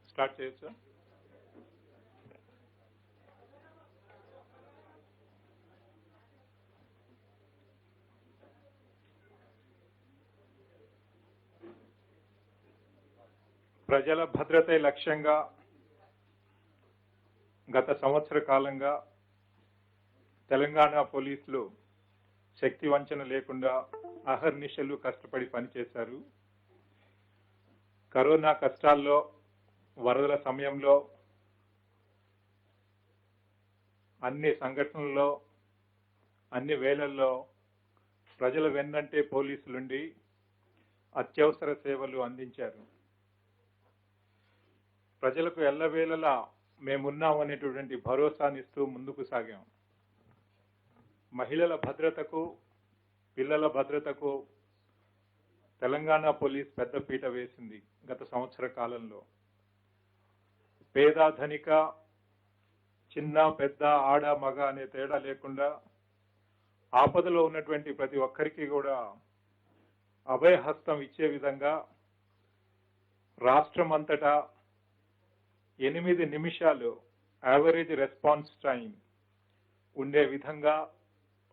Start చేయొచ్చు. ప్రజల భద్రతే లక్ష్యంగా గత సంవత్సర కాలంగా తెలంగాణ పోలీసులు శక్తి వంచన లేకుండా అహర్నిశలు కష్టపడి పనిచేశారు. కరోనా కష్టాల్లో, వరదల సమయంలో, అన్ని సంఘటనల్లో, అన్ని వేళల్లో ప్రజల వెన్నంటే పోలీసులుండి అత్యవసర సేవలు అందించారు. ప్రజలకు ఎల్లవేళలా మేమున్నామనేటువంటి భరోసానిస్తూ ముందుకు సాగాం. మహిళల భద్రతకు, పిల్లల భద్రతకు తెలంగాణ పోలీస్ పెద్దపీట వేసింది గత సంవత్సర కాలంలో. పేద ధనిక, చిన్న పెద్ద, ఆడ మగ అనే తేడా లేకుండా ఆపదలో ఉన్నటువంటి ప్రతి ఒక్కరికి కూడా అభయహస్తం ఇచ్చే విధంగా రాష్ట్రం అంతటా 8 నిమిషాలు యావరేజ్ రెస్పాన్స్ టైం ఉండే విధంగా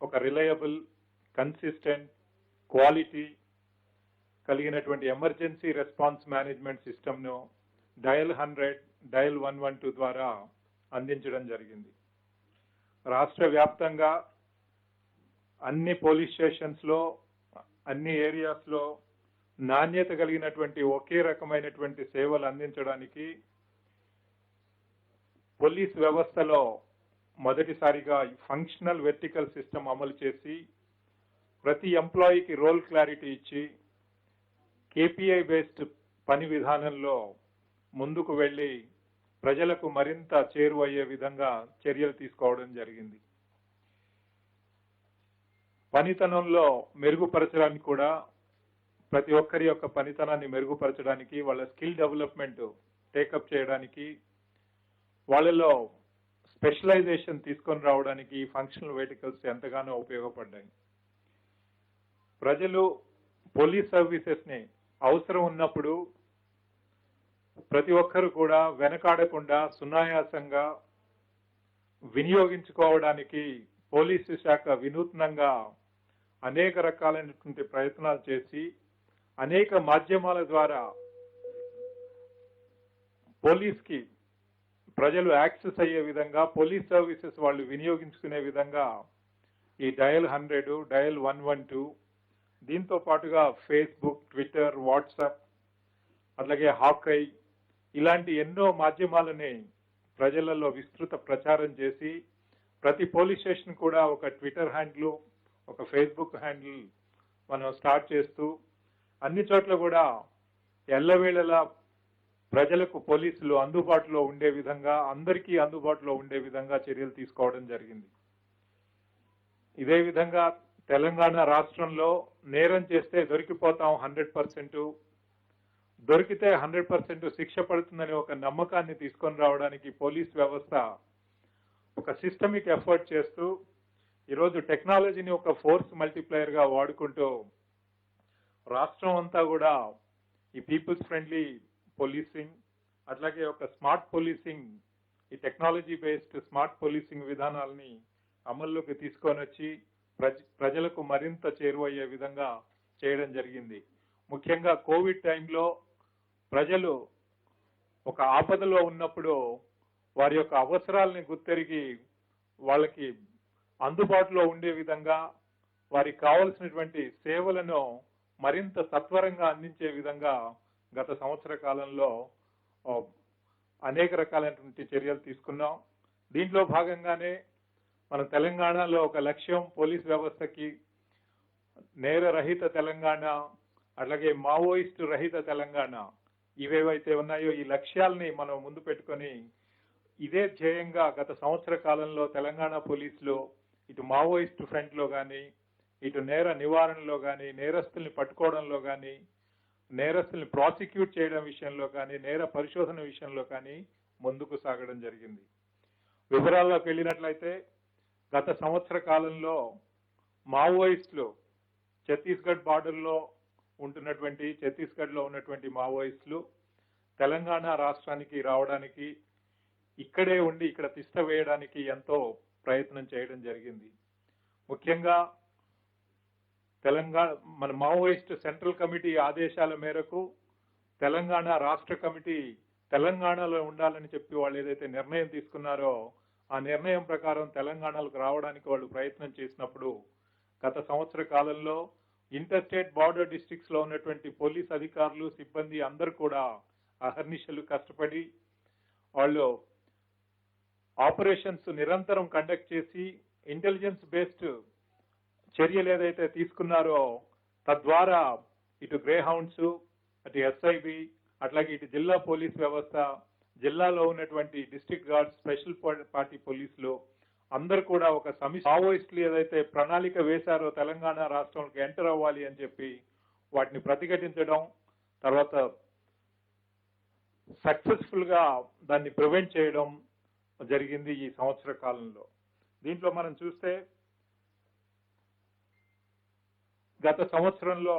ఒక రిలయబుల్, కన్సిస్టెంట్, క్వాలిటీ కలిగినటువంటి ఎమర్జెన్సీ రెస్పాన్స్ మేనేజ్మెంట్ సిస్టమ్ను డయల్ 100, డయల్ 112 ద్వారా అందించడం జరిగింది. రాష్ట్ర వ్యాప్తంగా అన్ని పోలీస్ స్టేషన్స్లో, అన్ని ఏరియాస్లో నాణ్యత కలిగినటువంటి ఒకే రకమైనటువంటి సేవలు అందించడానికి పోలీస్ వ్యవస్థలో మొదటిసారిగా ఫంక్షనల్ వెర్టికల్ సిస్టమ్ అమలు చేసి ప్రతి ఎంప్లాయీకి రోల్ క్లారిటీ ఇచ్చి కేపీఐ బేస్డ్ పని విధానంలో ముందుకు వెళ్లి ప్రజలకు మరింత చేరువయ్యే విధంగా చర్యలు తీసుకోవడం జరిగింది. పనితనంలో మెరుగుపరచడానికి కూడా, ప్రతి ఒక్కరి యొక్క పనితనాన్ని మెరుగుపరచడానికి, వాళ్ళ స్కిల్ డెవలప్మెంట్ టేకప్ చేయడానికి, వాళ్ళలో స్పెషలైజేషన్ తీసుకొని రావడానికి ఈ ఫంక్షనల్ వెర్టికల్స్ ఎంతగానో ఉపయోగపడ్డాయి. ప్రజలు పోలీస్ సర్వీసెస్ ని అవసరం ఉన్నప్పుడు ప్రతి ఒక్కరు కూడా వెనకాడకుండా సునాయాసంగా వినియోగించుకోవడానికి పోలీసు శాఖ వినూత్నంగా అనేక రకాలైనటువంటి ప్రయత్నాలు చేసి అనేక మాధ్యమాల ద్వారా పోలీస్కి ప్రజలు యాక్సెస్ అయ్యే విధంగా, పోలీస్ సర్వీసెస్ వాళ్ళు వినియోగించుకునే విధంగా ఈ డయల్ 100, డయల్ 112, దీంతో పాటుగా ఫేస్బుక్, ట్విట్టర్, వాట్సాప్, అలాగే హాకై ఇలాంటి ఎన్నో మాధ్యమాలని ప్రజలలో విస్తృత ప్రచారం చేసి ప్రతి పోలీస్ స్టేషన్ కూడా ఒక ట్విట్టర్ హ్యాండిల్, ఒక ఫేస్బుక్ హ్యాండిల్ మనం స్టార్ట్ చేస్తూ అన్ని చోట్ల కూడా ఎల్లవేళలా ప్రజలకు పోలీసులు అందుబాటులో ఉండే విధంగా, అందరికీ అందుబాటులో ఉండే విధంగా చర్యలు తీసుకోవడం జరిగింది. ఇదే విధంగా తెలంగాణ రాష్ట్రంలో నేరం చేస్తే దొరికిపోతాం 100%, దొరికితే 100% శిక్ష పడుతుందనే ఒక నమ్మకాన్ని తీసుకొని రావడానికి పోలీస్ వ్యవస్థ ఒక సిస్టమిక్ ఎఫర్ట్ చేస్తూ ఈరోజు టెక్నాలజీని ఒక ఫోర్స్ మల్టిప్లయర్ గా వాడుకుంటూ రాష్ట్రం అంతా కూడా ఈ పీపుల్స్ ఫ్రెండ్లీ పోలీసింగ్, అట్లాగే ఒక స్మార్ట్ పోలీసింగ్, ఈ టెక్నాలజీ బేస్డ్ స్మార్ట్ పోలీసింగ్ విధానాలని అమల్లోకి తీసుకొని వచ్చి ప్రజలకు మరింత చేరువయ్యే విధంగా చేయడం జరిగింది. ముఖ్యంగా కోవిడ్ టైంలో ప్రజలు ఒక ఆపదలో ఉన్నప్పుడు వారి యొక్క అవసరాలని గుర్తెరిగి వాళ్ళకి అందుబాటులో ఉండే విధంగా, వారికి కావలసినటువంటి సేవలను మరింత సత్వరంగా అందించే విధంగా గత సంవత్సర కాలంలో అనేక రకాలైనటువంటి చర్యలు తీసుకున్నాం. దీంట్లో భాగంగానే మన తెలంగాణలో ఒక లక్ష్యం పోలీస్ వ్యవస్థకి నేర రహిత తెలంగాణ, అట్లాగే మావోయిస్టు రహిత తెలంగాణ, ఇవేవైతే ఉన్నాయో ఈ లక్ష్యాలని మనం ముందు పెట్టుకొని ఇదే ధ్యేయంగా గత సంవత్సర కాలంలో తెలంగాణ పోలీసులు ఇటు మావోయిస్టు ఫ్రంట్ లో కానీ, ఇటు నేర నివారణలో కానీ, నేరస్తుల్ని పట్టుకోవడంలో కానీ, నేరస్తుల్ని ప్రాసిక్యూట్ చేయడం విషయంలో కానీ, నేర పరిశోధన విషయంలో కానీ ముందుకు సాగడం జరిగింది. వివరాల్లోకి వెళ్ళినట్లయితే గత సంవత్సర కాలంలో మావోయిస్టులు ఛత్తీస్గఢ్ బార్డర్లో ఉంటున్నటువంటి, ఛత్తీస్గఢ్ లో ఉన్నటువంటి మావోయిస్టులు తెలంగాణ రాష్ట్రానికి రావడానికి, ఇక్కడే ఉండి ఇక్కడ తిష్ట వేయడానికి ఎంతో ప్రయత్నం చేయడం జరిగింది. ముఖ్యంగా తెలంగాణ మన మావోయిస్ట్ సెంట్రల్ కమిటీ ఆదేశాల మేరకు తెలంగాణ రాష్ట్ర కమిటీ తెలంగాణలో ఉండాలని చెప్పి వాళ్ళు ఏదైతే నిర్ణయం తీసుకున్నారో ఆ నిర్ణయం ప్రకారం తెలంగాణకు రావడానికి వాళ్ళు ప్రయత్నం చేసినప్పుడు గత సంవత్సర కాలంలో ఇంటర్ స్టేట్ బార్డర్ డిస్ట్రిక్ట్స్ లో ఉన్నటువంటి పోలీస్ అధికారులు, సిబ్బంది అందరూ కూడా అహర్నిశలు కష్టపడి వాళ్ళు ఆపరేషన్స్ నిరంతరం కండక్ట్ చేసి ఇంటెలిజెన్స్ బేస్డ్ చర్యలు ఏదైతే తీసుకున్నారో తద్వారా ఇటు గ్రే హౌండ్స్, అటు ఎస్ఐబి, అట్లాగే ఇటు జిల్లా పోలీస్ వ్యవస్థ, జిల్లాలో ఉన్నటువంటి డిస్ట్రిక్ట్ గార్డ్స్, స్పెషల్ పార్టీ పోలీసులు అందరూ కూడా ఒక మావోయిస్టులు ఏదైతే ప్రణాళిక వేశారో తెలంగాణ రాష్ట్రంలోకి ఎంటర్ అవ్వాలి అని చెప్పి వాటిని ప్రతిఘటించడం, తర్వాత సక్సెస్ఫుల్ గా దాన్ని ప్రివెంట్ చేయడం జరిగింది ఈ సంవత్సర కాలంలో. దీంట్లో మనం చూస్తే గత సంవత్సరంలో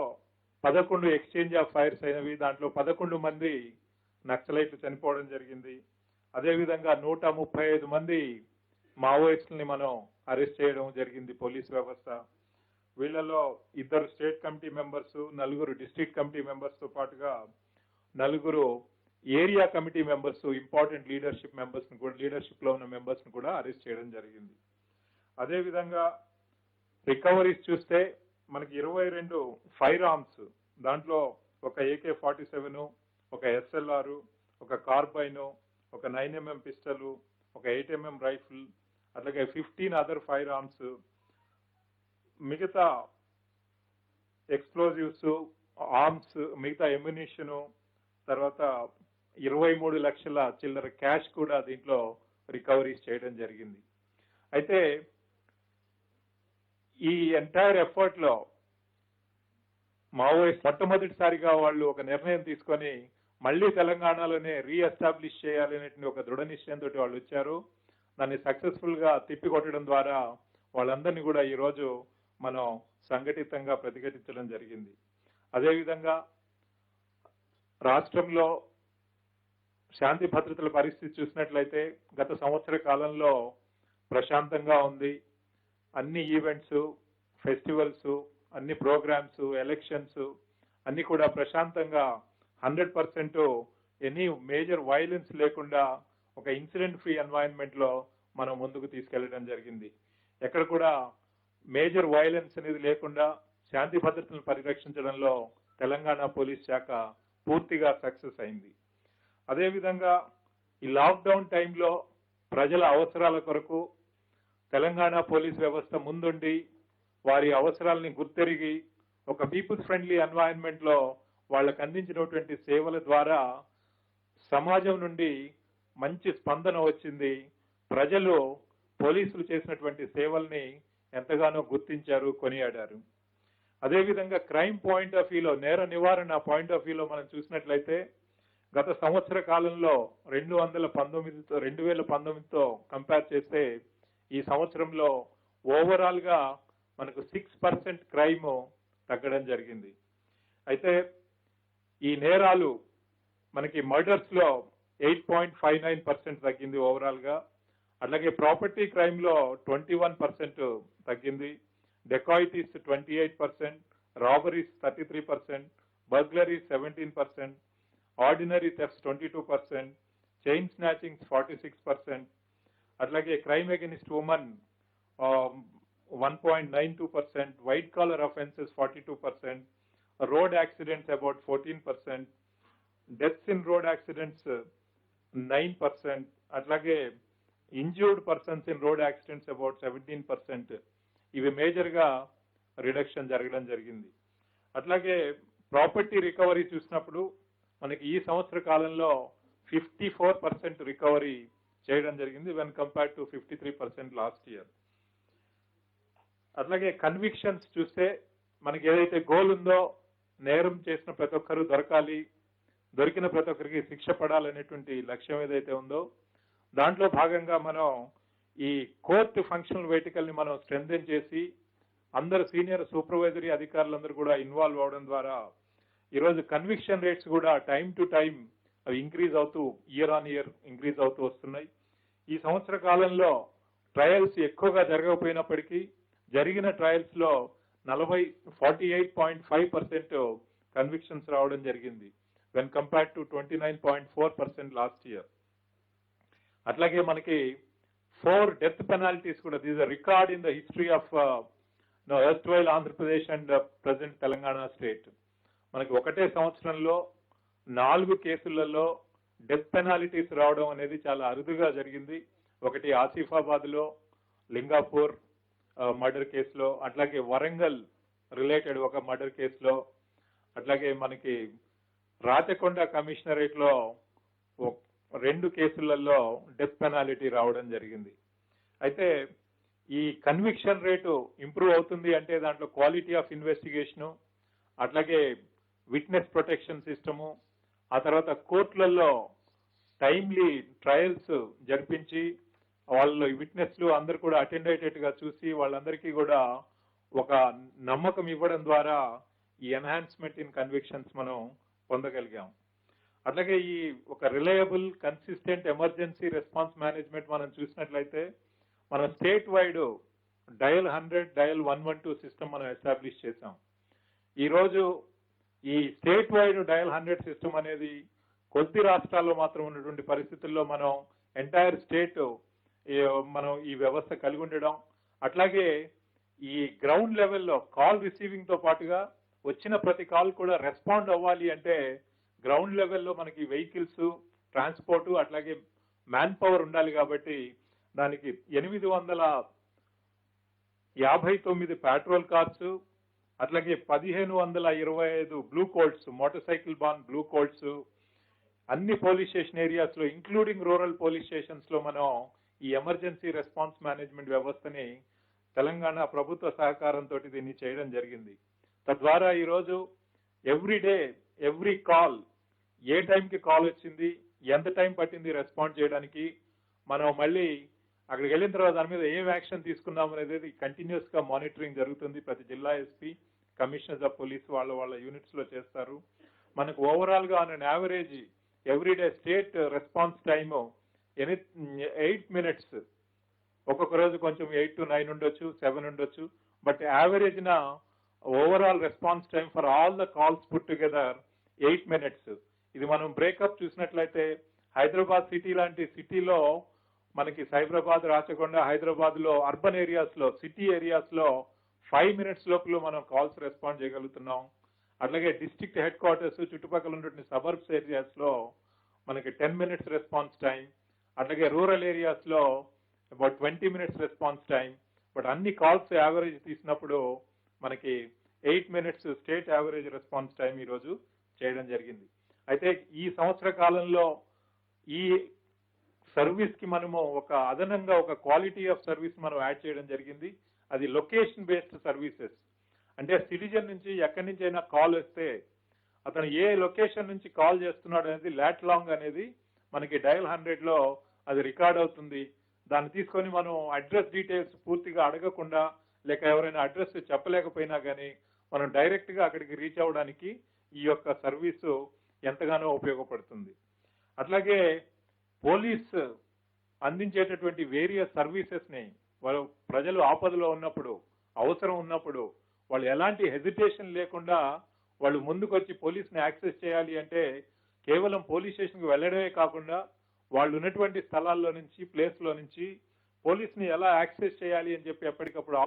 11 ఎక్స్చేంజ్ ఆఫ్ ఫైర్స్ అయినవి, దాంట్లో 11 మంది నక్సలైట్లు చనిపోవడం జరిగింది. అదేవిధంగా 135 మంది మావోయిస్టుల్ని మనం అరెస్ట్ చేయడం జరిగింది పోలీస్ వ్యవస్థ. వీళ్లలో 2 state committee members, 4 district committee members తో పాటుగా 4 area committee members, important leadership members ని కూడా, లీడర్షిప్ లో ఉన్న మెంబర్స్ ని కూడా అరెస్ట్ చేయడం జరిగింది. అదేవిధంగా రికవరీస్ చూస్తే మనకి 22 ఫైర్ ఆర్మ్స్, దాంట్లో ఒక AK-47, ఒక SLR, ఒక కార్బైన్, ఒక 9mm పిస్టల్, ఒక 8mm రైఫిల్, అట్లాగే 15 అదర్ ఫైర్ ఆర్మ్స్, మిగతా ఎక్స్ప్లోజివ్స్, ఆర్మ్స్, మిగతా ఎమ్యునిషన్, తర్వాత 23 లక్షల చిల్లర క్యాష్ కూడా దీంట్లో రికవరీస్ చేయడం జరిగింది. అయితే ఈ ఎంటైర్ ఎఫర్ట్ లో మావోయిస్ట్ మొట్టమొదటిసారిగా వాళ్ళు ఒక నిర్ణయం తీసుకొని మళ్ళీ తెలంగాణలోనే రీఎస్టాబ్లిష్ చేయాలనేటువంటి ఒక దృఢ నిశ్చయంతో వాళ్ళు వచ్చారు. దాన్ని సక్సెస్ఫుల్ గా తిప్పికొట్టడం ద్వారా వాళ్ళందరినీ కూడా ఈ రోజు మనం సంఘటితంగా ప్రతిఘటించడం జరిగింది. అదేవిధంగా రాష్ట్రంలో శాంతి భద్రతల పరిస్థితి చూసినట్లయితే గత సంవత్సర కాలంలో ప్రశాంతంగా ఉంది. అన్ని ఈవెంట్స్, ఫెస్టివల్స్, అన్ని ప్రోగ్రామ్స్, ఎలక్షన్స్ అన్ని కూడా ప్రశాంతంగా 100% ఎనీ మేజర్ వైలెన్స్ లేకుండా ఒక ఇన్సిడెంట్ ఫ్రీ ఎన్వైరన్మెంట్ లో మనం ముందుకు తీసుకెళ్లడం జరిగింది. ఎక్కడ కూడా మేజర్ వైలెన్స్ అనేది లేకుండా శాంతి భద్రతలను పరిరక్షించడంలో తెలంగాణ పోలీస్ శాఖ పూర్తిగా సక్సెస్ అయింది. అదేవిధంగా ఈ లాక్డౌన్ టైంలో ప్రజల అవసరాల కొరకు తెలంగాణ పోలీస్ వ్యవస్థ ముందుండి వారి అవసరాలని గుర్తెరిగి ఒక పీపుల్స్ ఫ్రెండ్లీ ఎన్వైరన్మెంట్ లో వాళ్ళకు అందించినటువంటి సేవల ద్వారా సమాజం నుండి మంచి స్పందన వచ్చింది. ప్రజలు పోలీసులు చేసినటువంటి సేవల్ని ఎంతగానో గుర్తించారు, కొనియాడారు. అదేవిధంగా క్రైమ్ పాయింట్ ఆఫ్ వ్యూలో, నేర నివారణ పాయింట్ ఆఫ్ వ్యూలో మనం చూసినట్లయితే గత సంవత్సర కాలంలో 2019తో కంపేర్ చేస్తే ఈ సంవత్సరంలో ఓవరాల్ గా మనకు 6% క్రైమ్ తగ్గడం జరిగింది. అయితే ఈ నేరాలు మనకి మర్డర్స్ లో 8.59% తగ్గింది ఓవరాల్ గా. అట్లాగే ప్రాపర్టీ క్రైమ్ లో 21% తగ్గింది. Dacoities 28%, robberies 33%, బర్గ్లరీస్ 17%, ordinary thefts 22%, chain snatchings 46%, అట్లాగే crime against women 1.92%, white collar offences 42%, road accidents about 14%, deaths in road accidents 9%, అట్లాగే injured persons in road accidents about 17%. ఇవి మేజర్ గా రిడక్షన్ జరగడం జరిగింది. అట్లాగే ప్రాపర్టీ రికవరీ చూసినప్పుడు మనకి ఈ సంవత్సర కాలంలో 54% రికవరీ చేయడం జరిగింది when compared to 53% last year. అట్లాగే కన్విక్షన్స్ చూస్తే మనకి ఏదైతే గోల్ ఉందో, నేరం చేసిన ప్రతి ఒక్కరూ దొరకాలి, దొరికిన ప్రతి ఒక్కరికి శిక్ష పడాలనేటువంటి లక్ష్యం ఏదైతే ఉందో దాంట్లో భాగంగా మనం ఈ కోర్టు ఫంక్షనల్ వెహికల్ ని మనం స్ట్రెంథెన్ చేసి అందరు సీనియర్ సూపర్వైజరీ అధికారులందరూ కూడా ఇన్వాల్వ్ అవడం ద్వారా ఈరోజు కన్విక్షన్ రేట్స్ కూడా టైం టు టైం అవి ఇంక్రీజ్ అవుతూ ఇయర్ ఆన్ ఇయర్ ఇంక్రీజ్ అవుతూ వస్తున్నాయి. ఈ సంవత్సర కాలంలో ట్రయల్స్ ఎక్కువగా జరగకపోయినప్పటికీ జరిగిన ట్రయల్స్ లో 48.5% కన్విక్షన్స్ రావడం జరిగింది when compared to 29.4% last year. అట్లాగే మనకి 4 డెత్ పెనాల్టీస్ కూడా, this is record in the history of erstwhile Andhra Pradesh and present Telangana state. మనకి ఒకటే సంవత్సరంలో 4 కేసులలో డెత్ పెనాల్టీస్ రావడం అనేది చాలా అరుదుగా జరిగింది. ఒకటి ఆసిఫాబాద్ లో లింగాపూర్ మర్డర్ కేసులో, అట్లాగే వరంగల్ రిలేటెడ్ ఒక మర్డర్ కేసులో, అట్లాగే మనకి రాచకొండ కమిషనరేట్ లో 2 కేసులలో డెత్ పెనాల్టీ రావడం జరిగింది. అయితే ఈ కన్విక్షన్ రేటు ఇంప్రూవ్ అవుతుంది అంటే దాంట్లో క్వాలిటీ ఆఫ్ ఇన్వెస్టిగేషను, అట్లాగే విట్నెస్ ప్రొటెక్షన్ సిస్టము, ఆ తర్వాత కోర్టులలో టైమ్లీ ట్రయల్స్ జరిపించి వాళ్ళు విట్నెస్లు అందరు కూడా అటెండ్ అయ్యేటట్టుగా చూసి వాళ్ళందరికీ కూడా ఒక నమ్మకం ఇవ్వడం ద్వారా ఈ ఎన్హాన్స్మెంట్ ఇన్ కన్విక్షన్స్ మనం పొందగలిగాం. అట్లాగే ఈ ఒక reliable consistent emergency response management మనం చూసినట్లయితే మన state wide dial 100, dial 112 system మనం ఎస్టాబ్లిష్ చేశాం. ఈ రోజు ఈ స్టేట్ వైడ్ డయల్ 100 సిస్టమ్ అనేది కొద్ది రాష్ట్రాల్లో మాత్రం ఉన్నటువంటి పరిస్థితుల్లో మనం ఎంటైర్ స్టేట్ మనం ఈ వ్యవస్థ కలిగి ఉండడం, అట్లాగే ఈ గ్రౌండ్ లెవెల్లో కాల్ రిసీవింగ్ తో పాటుగా వచ్చిన ప్రతి కాల్ కూడా రెస్పాండ్ అవ్వాలి అంటే గ్రౌండ్ లెవెల్లో మనకి వెహికల్స్, ట్రాన్స్పోర్ట్, అట్లాగే మ్యాన్ పవర్ ఉండాలి. కాబట్టి దానికి 859 పెట్రోల్ కార్స్, అట్లాగే 1525 బ్లూ కోల్ట్స్, మోటార్ సైకిల్ బాన్ బ్లూ కోల్ట్స్ అన్ని పోలీస్ స్టేషన్ ఏరియాస్ లో ఇంక్లూడింగ్ రూరల్ పోలీస్ స్టేషన్స్ లో మనం ఈ ఎమర్జెన్సీ రెస్పాన్స్ మేనేజ్మెంట్ వ్యవస్థని తెలంగాణ ప్రభుత్వ సహకారంతో దీన్ని చేయడం జరిగింది. తద్వారా ఈరోజు ఎవ్రీ డే ఎవ్రీ కాల్, ఏ టైంకి కాల్ వచ్చింది, ఎంత టైం పట్టింది రెస్పాండ్ చేయడానికి, మనం మళ్ళీ అక్కడికి వెళ్ళిన తర్వాత దాని మీద ఏం యాక్షన్ తీసుకున్నాం అనేది కంటిన్యూస్ గా మానిటరింగ్ జరుగుతుంది. ప్రతి జిల్లా ఎస్పీ, కమిషనర్స్ ఆఫ్ పోలీస్ వాళ్ళ యూనిట్స్ లో చేస్తారు. మనకు ఓవరాల్ గా on an average every day state response time 8 minutes, ఒక్కొక్క రోజు కొంచెం 8 to 9 ఉండొచ్చు, 7 ఉండొచ్చు, బట్ యావరేజ్ నా overall response time for all the calls put together 8 minutes. ఇది మనం బ్రేకప్ చూసినట్లయితే హైదరాబాద్ సిటీ లాంటి సిటీలో మనకి సైబరాబాద్, రాచకొండ, హైదరాబాద్ లో అర్బన్ ఏరియాస్ లో, సిటీ ఏరియాస్ లో 5 minutes లోపల మనం కాల్స్ రెస్పాండ్ చేయగలుగుతున్నాం. అట్లాగే డిస్ట్రిక్ట్ హెడ్ క్వార్టర్స్ చుట్టుపక్కల ఉన్నటువంటి సబర్బ్స్ ఏరియాస్ లో మనకి 10 minutes రెస్పాన్స్ టైం, అట్లాగే రూరల్ ఏరియాస్ లో about 20 minutes response time. But అన్ని కాల్స్ యావరేజ్ తీసినప్పుడు మనకి 8 minutes state average response time ఈరోజు చేయడం జరిగింది. అయితే ఈ సంవత్సర కాలంలో ఈ సర్వీస్ కి మనము ఒక అదనంగా ఒక క్వాలిటీ ఆఫ్ సర్వీస్ మనం యాడ్ చేయడం జరిగింది. అది లొకేషన్ బేస్డ్ సర్వీసెస్. అంటే సిటిజన్ నుంచి ఎక్కడి నుంచి అయినా కాల్ వస్తే అతను ఏ లొకేషన్ నుంచి కాల్ చేస్తున్నాడు అనేది లాట్ లాంగ్ అనేది మనకి డయల్ 100లో అది రికార్డ్ అవుతుంది. దాన్ని తీసుకొని మనం అడ్రస్ డీటెయిల్స్ పూర్తిగా అడగకుండా, లేక ఎవరైనా అడ్రస్ చెప్పలేకపోయినా కానీ మనం డైరెక్ట్ గా అక్కడికి రీచ్ అవ్వడానికి ఈ యొక్క సర్వీసు ఎంతగానో ఉపయోగపడుతుంది. అట్లాగే పోలీస్ అందించేటటువంటి వేరియస్ సర్వీసెస్ ని వాళ్ళు ప్రజలు ఆపదలో ఉన్నప్పుడు, అవసరం ఉన్నప్పుడు వాళ్ళు ఎలాంటి హెజిటేషన్ లేకుండా వాళ్ళు ముందుకొచ్చి పోలీస్ని యాక్సెస్ చేయాలి అంటే కేవలం పోలీస్ స్టేషన్కి వెళ్ళడమే కాకుండా వాళ్ళు ఉన్నటువంటి స్థలాల్లో నుంచి, ప్లేస్ లో నుంచి పోలీస్ని ఎలా యాక్సెస్ చేయాలి అని చెప్పి ఎప్పటికప్పుడు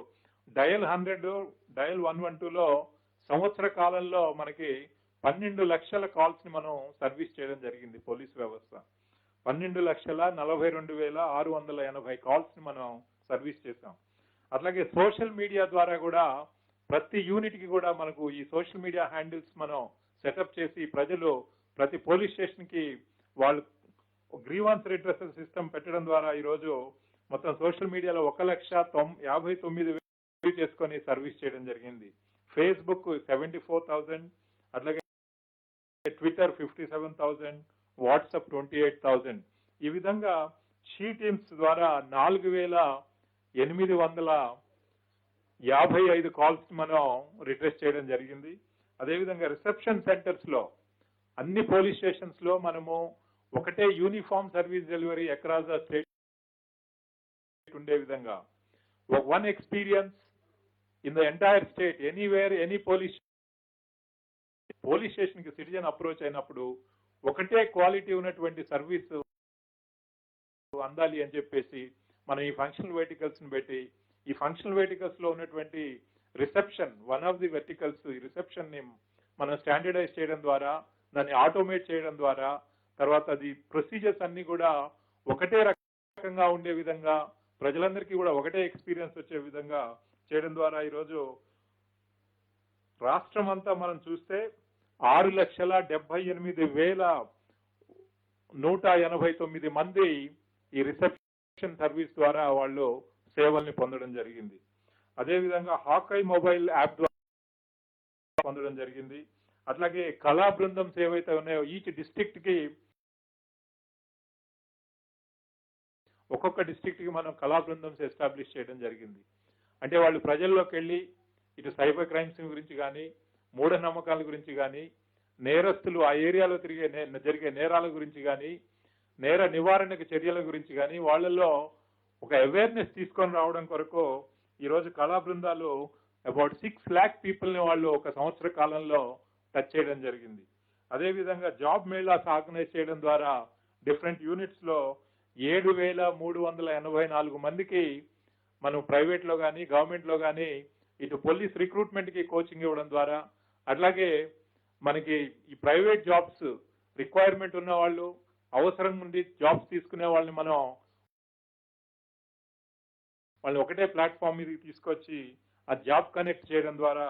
డయల్ 100, డయల్ 112లో సంవత్సర కాలంలో మనకి 12 లక్షల కాల్స్ ని మనం సర్వీస్ చేయడం జరిగింది. పోలీస్ వ్యవస్థ 12,42,680 కాల్స్ ని మనం సర్వీస్ చేసాం. అట్లాగే సోషల్ మీడియా ద్వారా కూడా ప్రతి యూనిట్ కి కూడా మనకు ఈ సోషల్ మీడియా హ్యాండిల్స్ మనం సెటప్ చేసి ప్రజలు ప్రతి పోలీస్ స్టేషన్ కి వాళ్ళు గ్రీవాన్స్ రిడ్రెసల్ సిస్టమ్ పెట్టడం ద్వారా ఈరోజు మొత్తం సోషల్ మీడియాలో 1,59,000 చేసుకొని సర్వీస్ చేయడం జరిగింది. ఫేస్బుక్ 74,000, అట్లాగే ట్విట్టర్ 57,000, వాట్సాప్ 28,000. ఈ విధంగా షీ టీమ్స్ ద్వారా 4,855 కాల్స్ మనం రిట్రెస్ చేయడం జరిగింది. అదేవిధంగా రిసెప్షన్ సెంటర్స్ లో అన్ని పోలీస్ స్టేషన్స్ లో మనము ఒకటే uniform service delivery across the state ఉండే విధంగా one experience in the entire state, anywhere any police station కి సిటిజన్ అప్రోచ్ అయినప్పుడు ఒకటే క్వాలిటీ ఉన్నటువంటి సర్వీస్ అందాలి అని చెప్పేసి మనం ఈ ఫంక్షనల్ వెహికల్స్ ని పెట్టి, ఈ ఫంక్షనల్ వెహికల్స్ లో ఉన్నటువంటి reception, one of the verticals, ఈ రిసెప్షన్ ని మనం స్టాండర్డైజ్ చేయడం ద్వారా, దాన్ని ఆటోమేట్ చేయడం ద్వారా, తర్వాత అది ప్రొసీజర్స్ అన్ని కూడా ఒకటే రకంగా ఉండే విధంగా, ప్రజలందరికీ కూడా ఒకటే ఎక్స్పీరియన్స్ వచ్చే విధంగా చేయడం ద్వారా ఈరోజు రాష్ట్రం అంతా మనం చూస్తే 6,78,189 మంది ఈ రిసెప్షన్ సర్వీస్ ద్వారా వాళ్ళు సేవల్ని పొందడం జరిగింది. అదేవిధంగా హాకై మొబైల్ యాప్ ద్వారా పొందడం జరిగింది. అట్లాగే కళా బృందం ఏవైతే ఉన్నాయో ఈచ్ డిస్ట్రిక్ట్ కి, ఒక్కొక్క డిస్ట్రిక్ట్ కి మనం కళా బృందం ఎస్టాబ్లిష్ చేయడం జరిగింది. అంటే వాళ్ళు ప్రజల్లోకి వెళ్ళి ఇటు సైబర్ క్రైమ్స్ గురించి కానీ, మూఢనమ్మకాల గురించి కానీ, నేరస్తులు ఆ ఏరియాలో జరిగే నేరాల గురించి కానీ, నేర నివారణకు చర్యల గురించి కానీ వాళ్ళల్లో ఒక అవేర్నెస్ తీసుకొని రావడం కొరకు ఈరోజు కళా బృందాలు అబౌట్ 6 lakh పీపుల్ ని వాళ్ళు ఒక సంవత్సర కాలంలో టచ్ చేయడం జరిగింది. అదేవిధంగా జాబ్ మేళాస్ ఆర్గనైజ్ చేయడం ద్వారా డిఫరెంట్ యూనిట్స్ లో 7,384 మందికి మనం ప్రైవేట్ లో కానీ, గవర్నమెంట్ లో కానీ ఇటు పోలీస్ రిక్రూట్మెంట్ కి కోచింగ్ ఇవ్వడం ద్వారా, అట్లాగే మనకి ఈ ప్రైవేట్ జాబ్స్ రిక్వైర్మెంట్ ఉన్న వాళ్ళు, అవసరం నుండి జాబ్స్ తీసుకునే వాళ్ళని మనం వాళ్ళని ఒకటే ప్లాట్ఫామ్ మీదకి తీసుకొచ్చి ఆ జాబ్ కనెక్ట్ చేయడం ద్వారా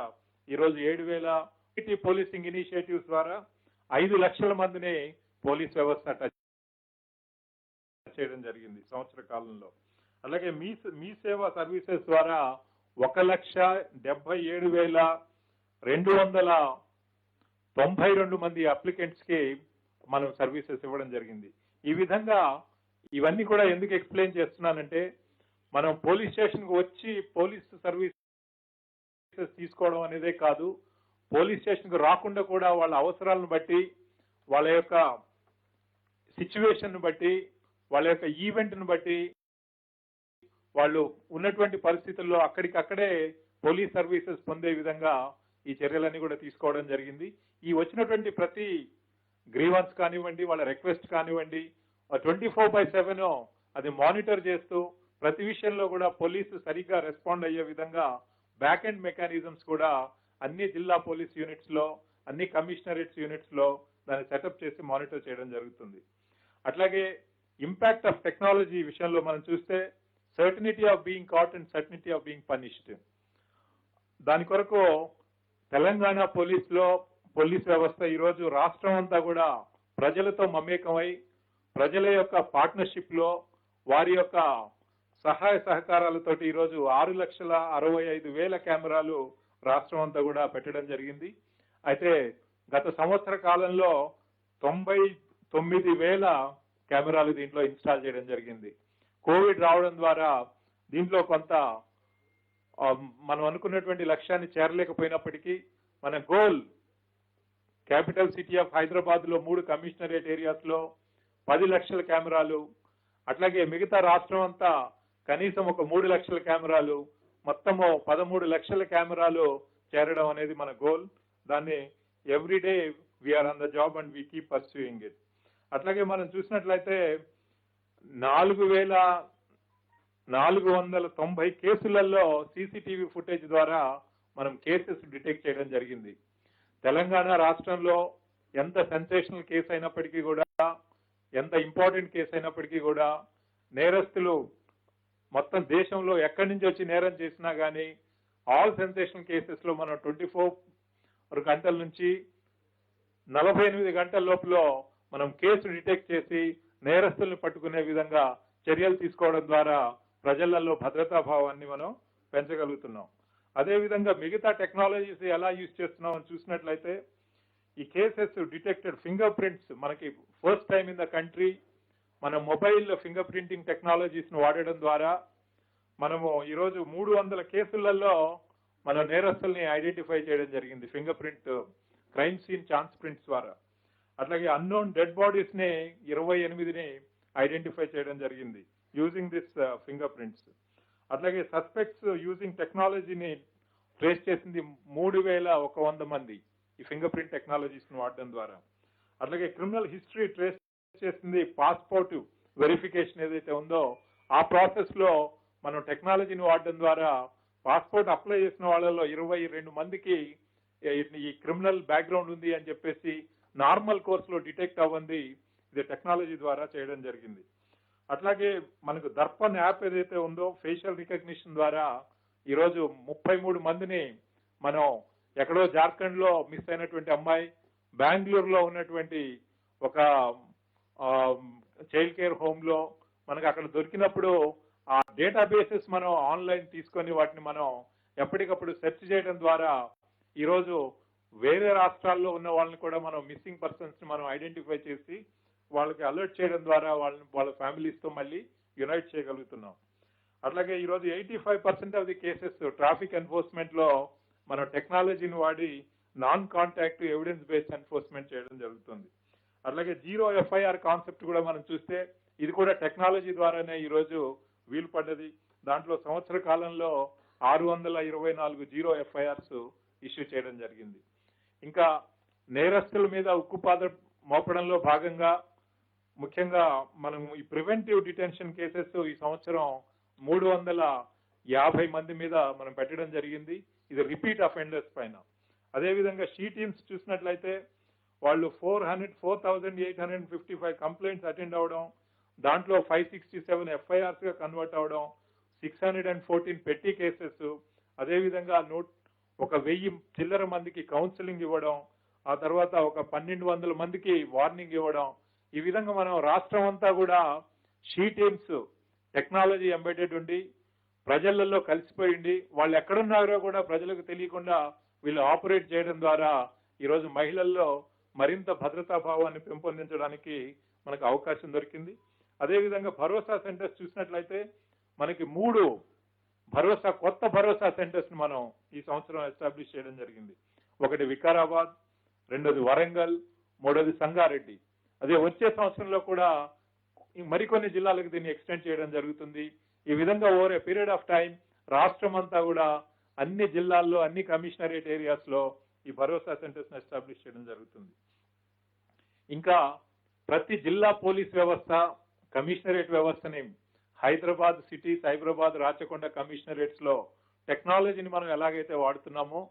ఈరోజు 7,000 పోలీసింగ్ ఇనిషియేటివ్స్ ద్వారా 5 లక్షల మందిని పోలీస్ వ్యవస్థ టచ్ చేయడం జరిగింది సంవత్సర కాలంలో. అలాగే మీ సేవ సర్వీసెస్ ద్వారా 1,77,292 మంది అప్లికెంట్స్ కి మనం సర్వీసెస్ ఇవ్వడం జరిగింది. ఈ విధంగా ఇవన్నీ కూడా ఎందుకు ఎక్స్ప్లెయిన్ చేస్తున్నానంటే, మనం పోలీస్ స్టేషన్ కు వచ్చి పోలీస్ సర్వీసెస్ తీసుకోవడం అనేదే కాదు, పోలీస్ స్టేషన్ కు రాకుండా కూడా వాళ్ళ అవసరాలను బట్టి, వాళ్ళ యొక్క సిచ్యువేషన్ బట్టి, వాళ్ళ యొక్క ఈవెంట్ ను బట్టి, వాళ్ళు ఉన్నటువంటి పరిస్థితుల్లో అక్కడికక్కడే పోలీస్ సర్వీసెస్ పొందే విధంగా ఈ చర్యలన్నీ కూడా తీసుకోవడం జరిగింది. ఈ వచ్చినటువంటి ప్రతి గ్రీవెన్స్ కానివ్వండి, వాళ్ళ రిక్వెస్ట్ కానివ్వండి, 24/7 అది మానిటర్ చేస్తూ ప్రతి విషయంలో కూడా పోలీసు సరిగ్గా రెస్పాండ్ అయ్యే విధంగా బ్యాక్ ఎండ్ మెకానిజమ్స్ కూడా అన్ని జిల్లా పోలీస్ యూనిట్స్ లో, అన్ని కమిషనరేట్స్ యూనిట్స్ లో దాన్ని సెటప్ చేసి మానిటర్ చేయడం జరుగుతుంది. అట్లాగే ఇంపాక్ట్ ఆఫ్ టెక్నాలజీ విషయంలో మనం చూస్తే certainty of being caught and certainty of being punished. దాని కొరకు తెలంగాణ పోలీస్ వ్యవస్థ ఈరోజు రాష్ట్రం అంతా కూడా ప్రజలతో మమేకమై ప్రజల యొక్క పార్ట్నర్షిప్ లో వారి యొక్క సహాయ సహకారాలతోటి ఈరోజు 6,65,000 కెమెరాలు రాష్ట్రం అంతా కూడా పెట్టడం జరిగింది. అయితే గత సంవత్సర కాలంలో 99,000 కెమెరాలు దీంట్లో ఇన్స్టాల్ చేయడం జరిగింది. కోవిడ్ రావడం ద్వారా దీంట్లో కొంత మనం అనుకున్నటువంటి లక్ష్యాన్ని చేరలేకపోయినప్పటికీ మన goal capital city of Hyderabad లో 3 కమిషనరేట్ ఏరియాస్ లో 10 లక్షల కెమెరాలు, అట్లాగే మిగతా రాష్ట్రం అంతా కనీసం ఒక 3 లక్షల కెమెరాలు, మొత్తము 13 లక్షల కెమెరాలు చేరడం అనేది మన గోల్. దాన్ని everyday we are on the job and we keep pursuing it. అట్లాగే మనం చూసినట్లయితే 4,490 కేసులలో సీసీటీవీ ఫుటేజ్ ద్వారా మనం కేసెస్ డిటెక్ట్ చేయడం జరిగింది. తెలంగాణ రాష్ట్రంలో ఎంత సెన్సేషనల్ కేసు అయినప్పటికీ కూడా, ఎంత ఇంపార్టెంట్ కేసు అయినప్పటికీ కూడా నేరస్తులు మొత్తం దేశంలో ఎక్కడి నుంచి వచ్చి నేరం చేసినా కానీ ఆల్ సెన్సేషనల్ కేసెస్ లో మనం 24 గంటల నుంచి 48 గంటల లోపల మనం కేసు డిటెక్ట్ చేసి నేరస్తుల్ని పట్టుకునే విధంగా చర్యలు తీసుకోవడం ద్వారా ప్రజలలో భద్రతా భావాన్ని మనం పెంచగలుగుతున్నాం. అదేవిధంగా మిగతా టెక్నాలజీస్ ఎలా యూజ్ చేస్తున్నాం అని చూసినట్లయితే ఈ కేసెస్ డిటెక్టెడ్ ఫింగర్ ప్రింట్స్ మనకి first time in the country మన మొబైల్ ఫింగర్ ప్రింటింగ్ టెక్నాలజీస్ ను వాడడం ద్వారా మనము ఈరోజు 300 కేసులలో మన నేరస్తుల్ని ఐడెంటిఫై చేయడం జరిగింది finger print crime scene chance prints ద్వారా. అట్లాగే అన్నోన్ డెడ్ బాడీస్ ని 28ని ఐడెంటిఫై చేయడం జరిగింది యూజింగ్ దిస్ ఫింగర్ ప్రింట్స్. అట్లాగే సస్పెక్ట్స్ యూజింగ్ టెక్నాలజీని ట్రేస్ చేసింది 3,100 మంది ఈ ఫింగర్ ప్రింట్ టెక్నాలజీస్ ను వాడడం ద్వారా. అట్లాగే క్రిమినల్ హిస్టరీ ట్రేస్ చేసింది పాస్పోర్ట్ వెరిఫికేషన్ ఏదైతే ఉందో ఆ ప్రాసెస్ లో మనం టెక్నాలజీని వాడడం ద్వారా పాస్పోర్ట్ అప్లై చేసిన వాళ్ళలో 22 మందికి ఈ క్రిమినల్ బ్యాక్గ్రౌండ్ ఉంది అని చెప్పేసి నార్మల్ కోర్సులో డిటెక్ట్ అవ్వంది ఇది టెక్నాలజీ ద్వారా చేయడం జరిగింది. అట్లాగే మనకు దర్పణ్ యాప్ ఏదైతే ఉందో ఫేషియల్ రికగ్నిషన్ ద్వారా ఈరోజు 33 మందిని మనం ఎక్కడో జార్ఖండ్ లో మిస్ అయినటువంటి అమ్మాయి, బెంగళూరులో ఉన్నటువంటి ఒక చైల్డ్ కేర్ హోమ్ లో మనకు అక్కడ దొరికినప్పుడు ఆ డేటాబేసెస్ మనం ఆన్లైన్ తీసుకొని వాటిని మనం ఎప్పటికప్పుడు సెర్చ్ చేయడం ద్వారా ఈరోజు వేరే రాష్ట్రాల్లో ఉన్న వాళ్ళని కూడా మనం మిస్సింగ్ పర్సన్స్ ని మనం ఐడెంటిఫై చేసి వాళ్ళకి అలర్ట్ చేయడం ద్వారా వాళ్ళ ఫ్యామిలీస్ తో మళ్ళీ యునైట్ చేయగలుగుతున్నాం. అట్లాగే ఈరోజు 85% of the cases traffic enforcement లో మనం టెక్నాలజీని వాడి non contact evidence based enforcement చేయడం జరుగుతుంది. అట్లాగే జీరో ఎఫ్ఐఆర్ కాన్సెప్ట్ కూడా మనం చూస్తే ఇది కూడా టెక్నాలజీ ద్వారానే ఈరోజు వీలు పడ్డది. దాంట్లో సంవత్సర కాలంలో 624 జీరో ఎఫ్ఐఆర్స్ ఇష్యూ చేయడం జరిగింది. ఇంకా నేరస్తుల మీద ఉక్కుపాద మోపడంలో భాగంగా ముఖ్యంగా మనం ఈ ప్రివెంటివ్ డిటెన్షన్ కేసెస్ ఈ సంవత్సరం 350 మంది మీద మనం పెట్టడం జరిగింది. ఇది రిపీట్ అఫెండర్స్ పైన. అదేవిధంగా షీ టీమ్స్ చూసినట్లయితే వాళ్ళు 4,855 కంప్లైంట్స్ అటెండ్ అవడం, దాంట్లో 567 ఎఫ్ఐఆర్స్ గా కన్వర్ట్ అవడం, 614 పెట్టి కేసెస్, అదేవిధంగా 1,000 చిల్లర మందికి కౌన్సిలింగ్ ఇవ్వడం, ఆ తర్వాత ఒక 1,200 మందికి వార్నింగ్ ఇవ్వడం. ఈ విధంగా మనం రాష్ట్రం అంతా కూడా షీ టీమ్స్ టెక్నాలజీ ఎంబెడెడ్ ఉండి ప్రజలలో కలిసిపోయింది వాళ్ళు ఎక్కడున్నారో కూడా ప్రజలకు తెలియకుండా వీళ్ళు ఆపరేట్ చేయడం ద్వారా ఈరోజు మహిళల్లో మరింత భద్రతా భావాన్ని పెంపొందించడానికి మనకు అవకాశం దొరికింది. అదేవిధంగా భరోసా సెంటర్స్ చూసినట్లయితే మనకి 3 కొత్త భరోసా సెంటర్స్ ని మనం ఈ సంవత్సరం ఎస్టాబ్లిష్ చేయడం జరిగింది. ఒకటి వికారాబాద్, రెండోది వరంగల్, మూడోది సంగారెడ్డి. అదే వచ్చే సంవత్సరంలో కూడా మరికొన్ని జిల్లాలకు దీన్ని ఎక్స్టెండ్ చేయడం జరుగుతుంది. ఈ విధంగా over a period of time రాష్ట్రం అంతా కూడా అన్ని జిల్లాల్లో అన్ని కమిషనరేట్ ఏరియాస్ లో ఈ భరోసా సెంటర్స్ ని ఎస్టాబ్లిష్ చేయడం జరుగుతుంది. ఇంకా ప్రతి జిల్లా పోలీస్ వ్యవస్థ కమిషనరేట్ వ్యవస్థని హైదరాబాద్ సిటీ, సైబరాబాద్, రాచకొండ కమిషనరేట్స్ లో టెక్నాలజీని మనం ఎలాగైతే వాడుతున్నామో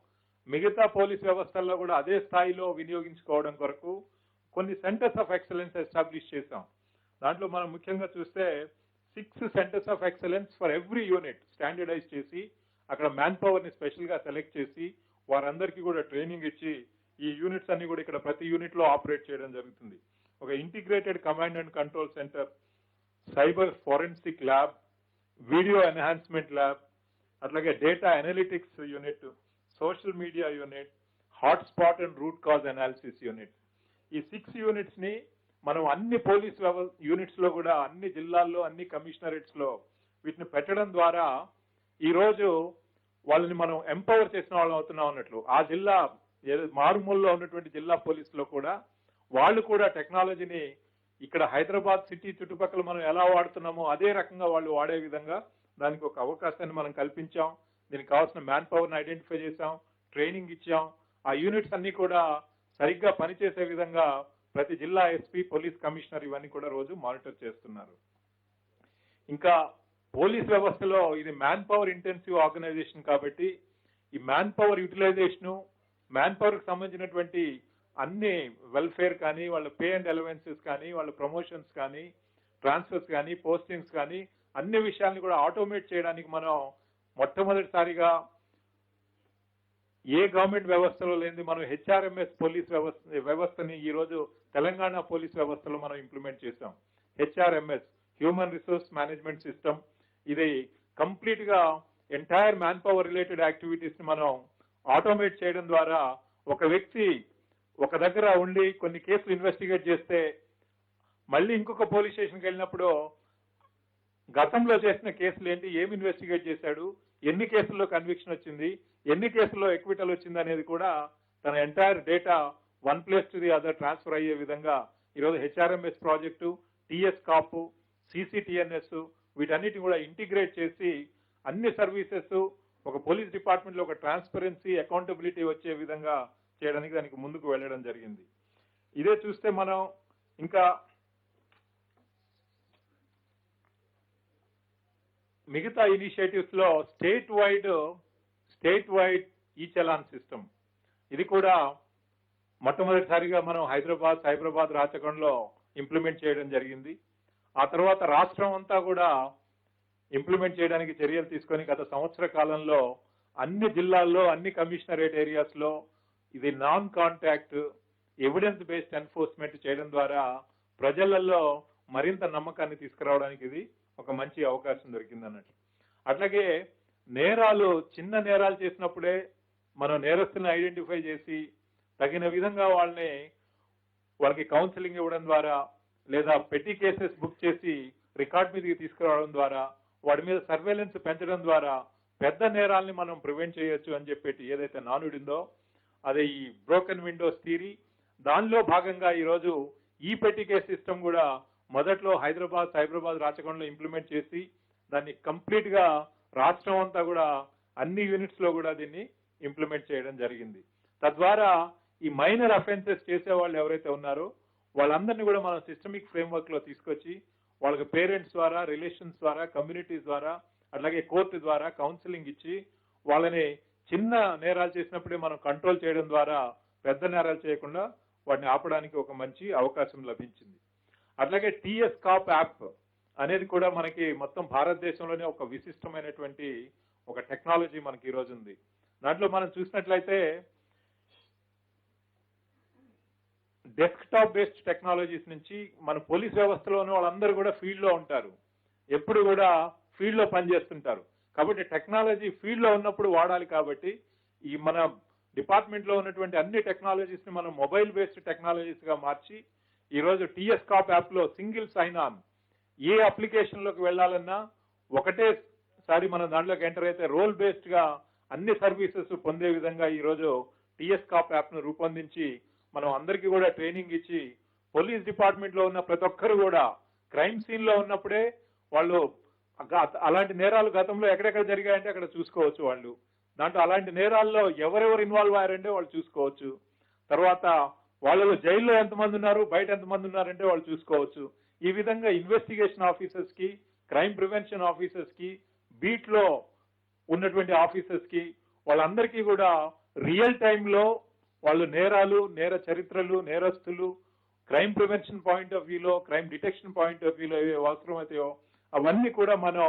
మిగతా పోలీస్ వ్యవస్థల్లో కూడా అదే స్థాయిలో వినియోగించుకోవడం కొరకు కొన్ని సెంటర్స్ ఆఫ్ ఎక్సలెన్స్ ఎస్టాబ్లిష్ చేశాం. దాంట్లో మనం ముఖ్యంగా చూస్తే 6 centres of excellence for every unit standardise చేసి అక్కడ మ్యాన్ పవర్ ని స్పెషల్ గా సెలెక్ట్ చేసి వారందరికీ కూడా ట్రైనింగ్ ఇచ్చి ఈ యూనిట్స్ అన్ని కూడా ఇక్కడ ప్రతి యూనిట్ లో ఆపరేట్ చేయడం జరుగుతుంది. ఒక integrated command and control centre, cyber forensic lab, video enhancement lab, అట్లాగే data analytics unit, social media unit, hotspot and root cause analysis unit. ఈ 6 యూనిట్స్ ని మనం అన్ని పోలీస్ యూనిట్స్ లో కూడా అన్ని జిల్లాల్లో అన్ని కమిషనరేట్స్ లో వీటిని పెట్టడం ద్వారా ఈ రోజు వాళ్ళని మనం ఎంపవర్ చేసిన వాళ్ళం అవుతున్నాం అన్నట్లు. ఆ జిల్లా మారుమూలలో ఉన్నటువంటి జిల్లా పోలీసులో కూడా వాళ్ళు కూడా టెక్నాలజీని ఇక్కడ హైదరాబాద్ సిటీ చుట్టుపక్కల మనం ఎలా వాడుతున్నామో అదే రకంగా వాళ్ళు వాడే విధంగా దానికి ఒక అవకాశాన్ని మనం కల్పించాం. దీనికి కావాల్సిన మ్యాన్ పవర్ని ఐడెంటిఫై చేశాం, ట్రైనింగ్ ఇచ్చాం. ఆ యూనిట్స్ అన్ని కూడా సరిగ్గా పనిచేసే విధంగా ప్రతి జిల్లా ఎస్పీ, పోలీస్ కమిషనర్ ఇవన్నీ కూడా రోజు మానిటర్ చేస్తున్నారు. ఇంకా పోలీస్ వ్యవస్థలో ఇది మ్యాన్ పవర్ ఇంటెన్సివ్ ఆర్గనైజేషన్ కాబట్టి ఈ మ్యాన్ పవర్ యూటిలైజేషను, మ్యాన్ పవర్ కి సంబంధించినటువంటి అన్ని వెల్ఫేర్ కానీ, వాళ్ళ పే అండ్ అలవెన్సెస్ కానీ, వాళ్ళ ప్రమోషన్స్ కానీ, ట్రాన్స్ఫర్స్ కానీ, పోస్టింగ్స్ కానీ అన్ని విషయాల్ని కూడా ఆటోమేట్ చేయడానికి మనం మొట్టమొదటిసారిగా ఏ గవర్నమెంట్ వ్యవస్థలో లేని మనం హెచ్ఆర్ఎంఎస్ పోలీస్ వ్యవస్థని ఈ రోజు తెలంగాణ పోలీస్ వ్యవస్థలో మనం ఇంప్లిమెంట్ చేశాం. HRMS human resource management system. ఇది కంప్లీట్ గా entire man power related activities ని మనం ఆటోమేట్ చేయడం ద్వారా ఒక వ్యక్తి ఒక దగ్గర ఉండి కొన్ని కేసులు ఇన్వెస్టిగేట్ చేస్తే మళ్ళీ ఇంకొక పోలీస్ స్టేషన్కి వెళ్ళినప్పుడు గతంలో చేసిన కేసులు ఏంటి, ఏమి ఇన్వెస్టిగేట్ చేశాడు, ఎన్ని కేసుల్లో కన్విక్షన్ వచ్చింది, ఎన్ని కేసుల్లో ఎక్విటల్ వచ్చింది అనేది కూడా తన entire data one place to the other transfer అయ్యే విధంగా ఈరోజు HRMS project, TS Cop, CCTNS వీటన్నిటిని కూడా ఇంటిగ్రేట్ చేసి అన్ని సర్వీసెస్ ఒక పోలీస్ డిపార్ట్మెంట్ లో ఒక ట్రాన్స్పరెన్సీ, అకౌంటబిలిటీ వచ్చే విధంగా చేయడానికి దానికి ముందుకు వెళ్ళడం జరిగింది. ఇదే చూస్తే మనం ఇంకా మిగతా ఇనిషియేటివ్స్ లో స్టేట్ వైడ్ ఈ చలాన్ సిస్టమ్, ఇది కూడా మొట్టమొదటిసారిగా మనం హైదరాబాద్, సైబరాబాద్, రాచకొండలో ఇంప్లిమెంట్ చేయడం జరిగింది. ఆ తర్వాత రాష్ట్రం అంతా కూడా ఇంప్లిమెంట్ చేయడానికి చర్యలు తీసుకొని గత సంవత్సర కాలంలో అన్ని జిల్లాల్లో, అన్ని కమిషనరేట్ ఏరియాస్ లో ఇది non contact evidence based enforcement చేయడం ద్వారా ప్రజలలో మరింత నమ్మకాన్ని తీసుకురావడానికి ఇది ఒక మంచి అవకాశం దొరికింది అన్నట్టు. అట్లాగే నేరాలు, చిన్న నేరాలు చేసినప్పుడే మనం నేరస్తులను ఐడెంటిఫై చేసి తగిన విధంగా వాళ్ళకి కౌన్సిలింగ్ ఇవ్వడం ద్వారా లేదా పెట్టి కేసెస్ బుక్ చేసి రికార్డ్ మీదకి తీసుకురావడం ద్వారా వాడి మీద సర్వేలెన్స్ పెంచడం ద్వారా పెద్ద నేరాల్ని మనం ప్రివెంట్ చేయొచ్చు అని చెప్పేసి ఏదైతే నానుడిందో అదే ఈ బ్రోకెన్ విండోస్ థియరీ. దానిలో భాగంగా ఈరోజు ఈ పెట్టి కేస్ సిస్టమ్ కూడా మొదట్లో హైదరాబాద్, సైబరాబాద్, రాచకొండలో ఇంప్లిమెంట్ చేసి దాన్ని కంప్లీట్ గా రాష్ట్రం అంతా కూడా అన్ని యూనిట్స్ లో కూడా దీన్ని ఇంప్లిమెంట్ చేయడం జరిగింది. తద్వారా ఈ మైనర్ అఫెన్సెస్ చేసే వాళ్ళు ఎవరైతే ఉన్నారో వాళ్ళందరినీ కూడా మనం సిస్టమిక్ ఫ్రేమ్వర్క్ లో తీసుకొచ్చి వాళ్ళకి పేరెంట్స్ ద్వారా, రిలేషన్స్ ద్వారా, కమ్యూనిటీస్ ద్వారా, అట్లాగే కోర్టు ద్వారా కౌన్సిలింగ్ ఇచ్చి వాళ్ళని చిన్న నేరాలు చేసినప్పుడే మనం కంట్రోల్ చేయడం ద్వారా పెద్ద నేరాలు చేయకుండా వాటిని ఆపడానికి ఒక మంచి అవకాశం లభించింది. అట్లాగే టిఎస్ కాప్ యాప్ అనేది కూడా మనకి మొత్తం భారతదేశంలోనే ఒక విశిష్టమైనటువంటి ఒక టెక్నాలజీ మనకి ఈ రోజు ఉంది. దాంట్లో మనం చూసినట్లయితే డెస్క్టాప్ బేస్డ్ టెక్నాలజీస్ నుంచి మన పోలీస్ వ్యవస్థలో ఉన్న వాళ్ళందరూ కూడా ఫీల్డ్ లో ఉంటారు, ఎప్పుడు కూడా ఫీల్డ్ లో పనిచేస్తుంటారు. కాబట్టి టెక్నాలజీ ఫీల్డ్ లో ఉన్నప్పుడు వాడాలి. కాబట్టి ఈ మన డిపార్ట్మెంట్ లో ఉన్నటువంటి అన్ని టెక్నాలజీస్ ని మనం మొబైల్ బేస్డ్ టెక్నాలజీస్ గా మార్చి ఈ రోజు టిఎస్ కాప్ యాప్ లో సింగిల్ సైన్ ఆన్, ఏ అప్లికేషన్ లోకి వెళ్లాలన్నా ఒకటేసారి మనం దాంట్లోకి ఎంటర్ అయితే రోల్ బేస్డ్ గా అన్ని సర్వీసెస్ పొందే విధంగా ఈ రోజు టిఎస్ కాప్ యాప్ ను రూపొందించి మనం అందరికీ కూడా ట్రైనింగ్ ఇచ్చి పోలీస్ డిపార్ట్మెంట్ లో ఉన్న ప్రతి ఒక్కరు కూడా క్రైమ్ సీన్ లో ఉన్నప్పుడే వాళ్ళు అలాంటి నేరాలు గతంలో ఎక్కడెక్కడ జరిగాయంటే అక్కడ చూసుకోవచ్చు. వాళ్ళు దాంట్లో అలాంటి నేరాల్లో ఎవరెవరు ఇన్వాల్వ్ అయ్యారంటే వాళ్ళు చూసుకోవచ్చు. తర్వాత వాళ్ళలో జైల్లో ఎంతమంది ఉన్నారు, బయట ఎంతమంది ఉన్నారంటే వాళ్ళు చూసుకోవచ్చు. ఈ విధంగా ఇన్వెస్టిగేషన్ ఆఫీసర్స్ కి, క్రైమ్ ప్రివెన్షన్ ఆఫీసర్స్ కి, బీట్ లో ఉన్నటువంటి ఆఫీసర్స్ కి వాళ్ళందరికీ కూడా రియల్ టైంలో వాళ్ళు నేరాలు, నేర చరిత్రలు, నేరస్తులు క్రైమ్ ప్రివెన్షన్ పాయింట్ ఆఫ్ వ్యూలో, క్రైమ్ డిటెక్షన్ పాయింట్ ఆఫ్ వ్యూలో ఏవి అవసరమవుతాయో అవన్నీ కూడా మనం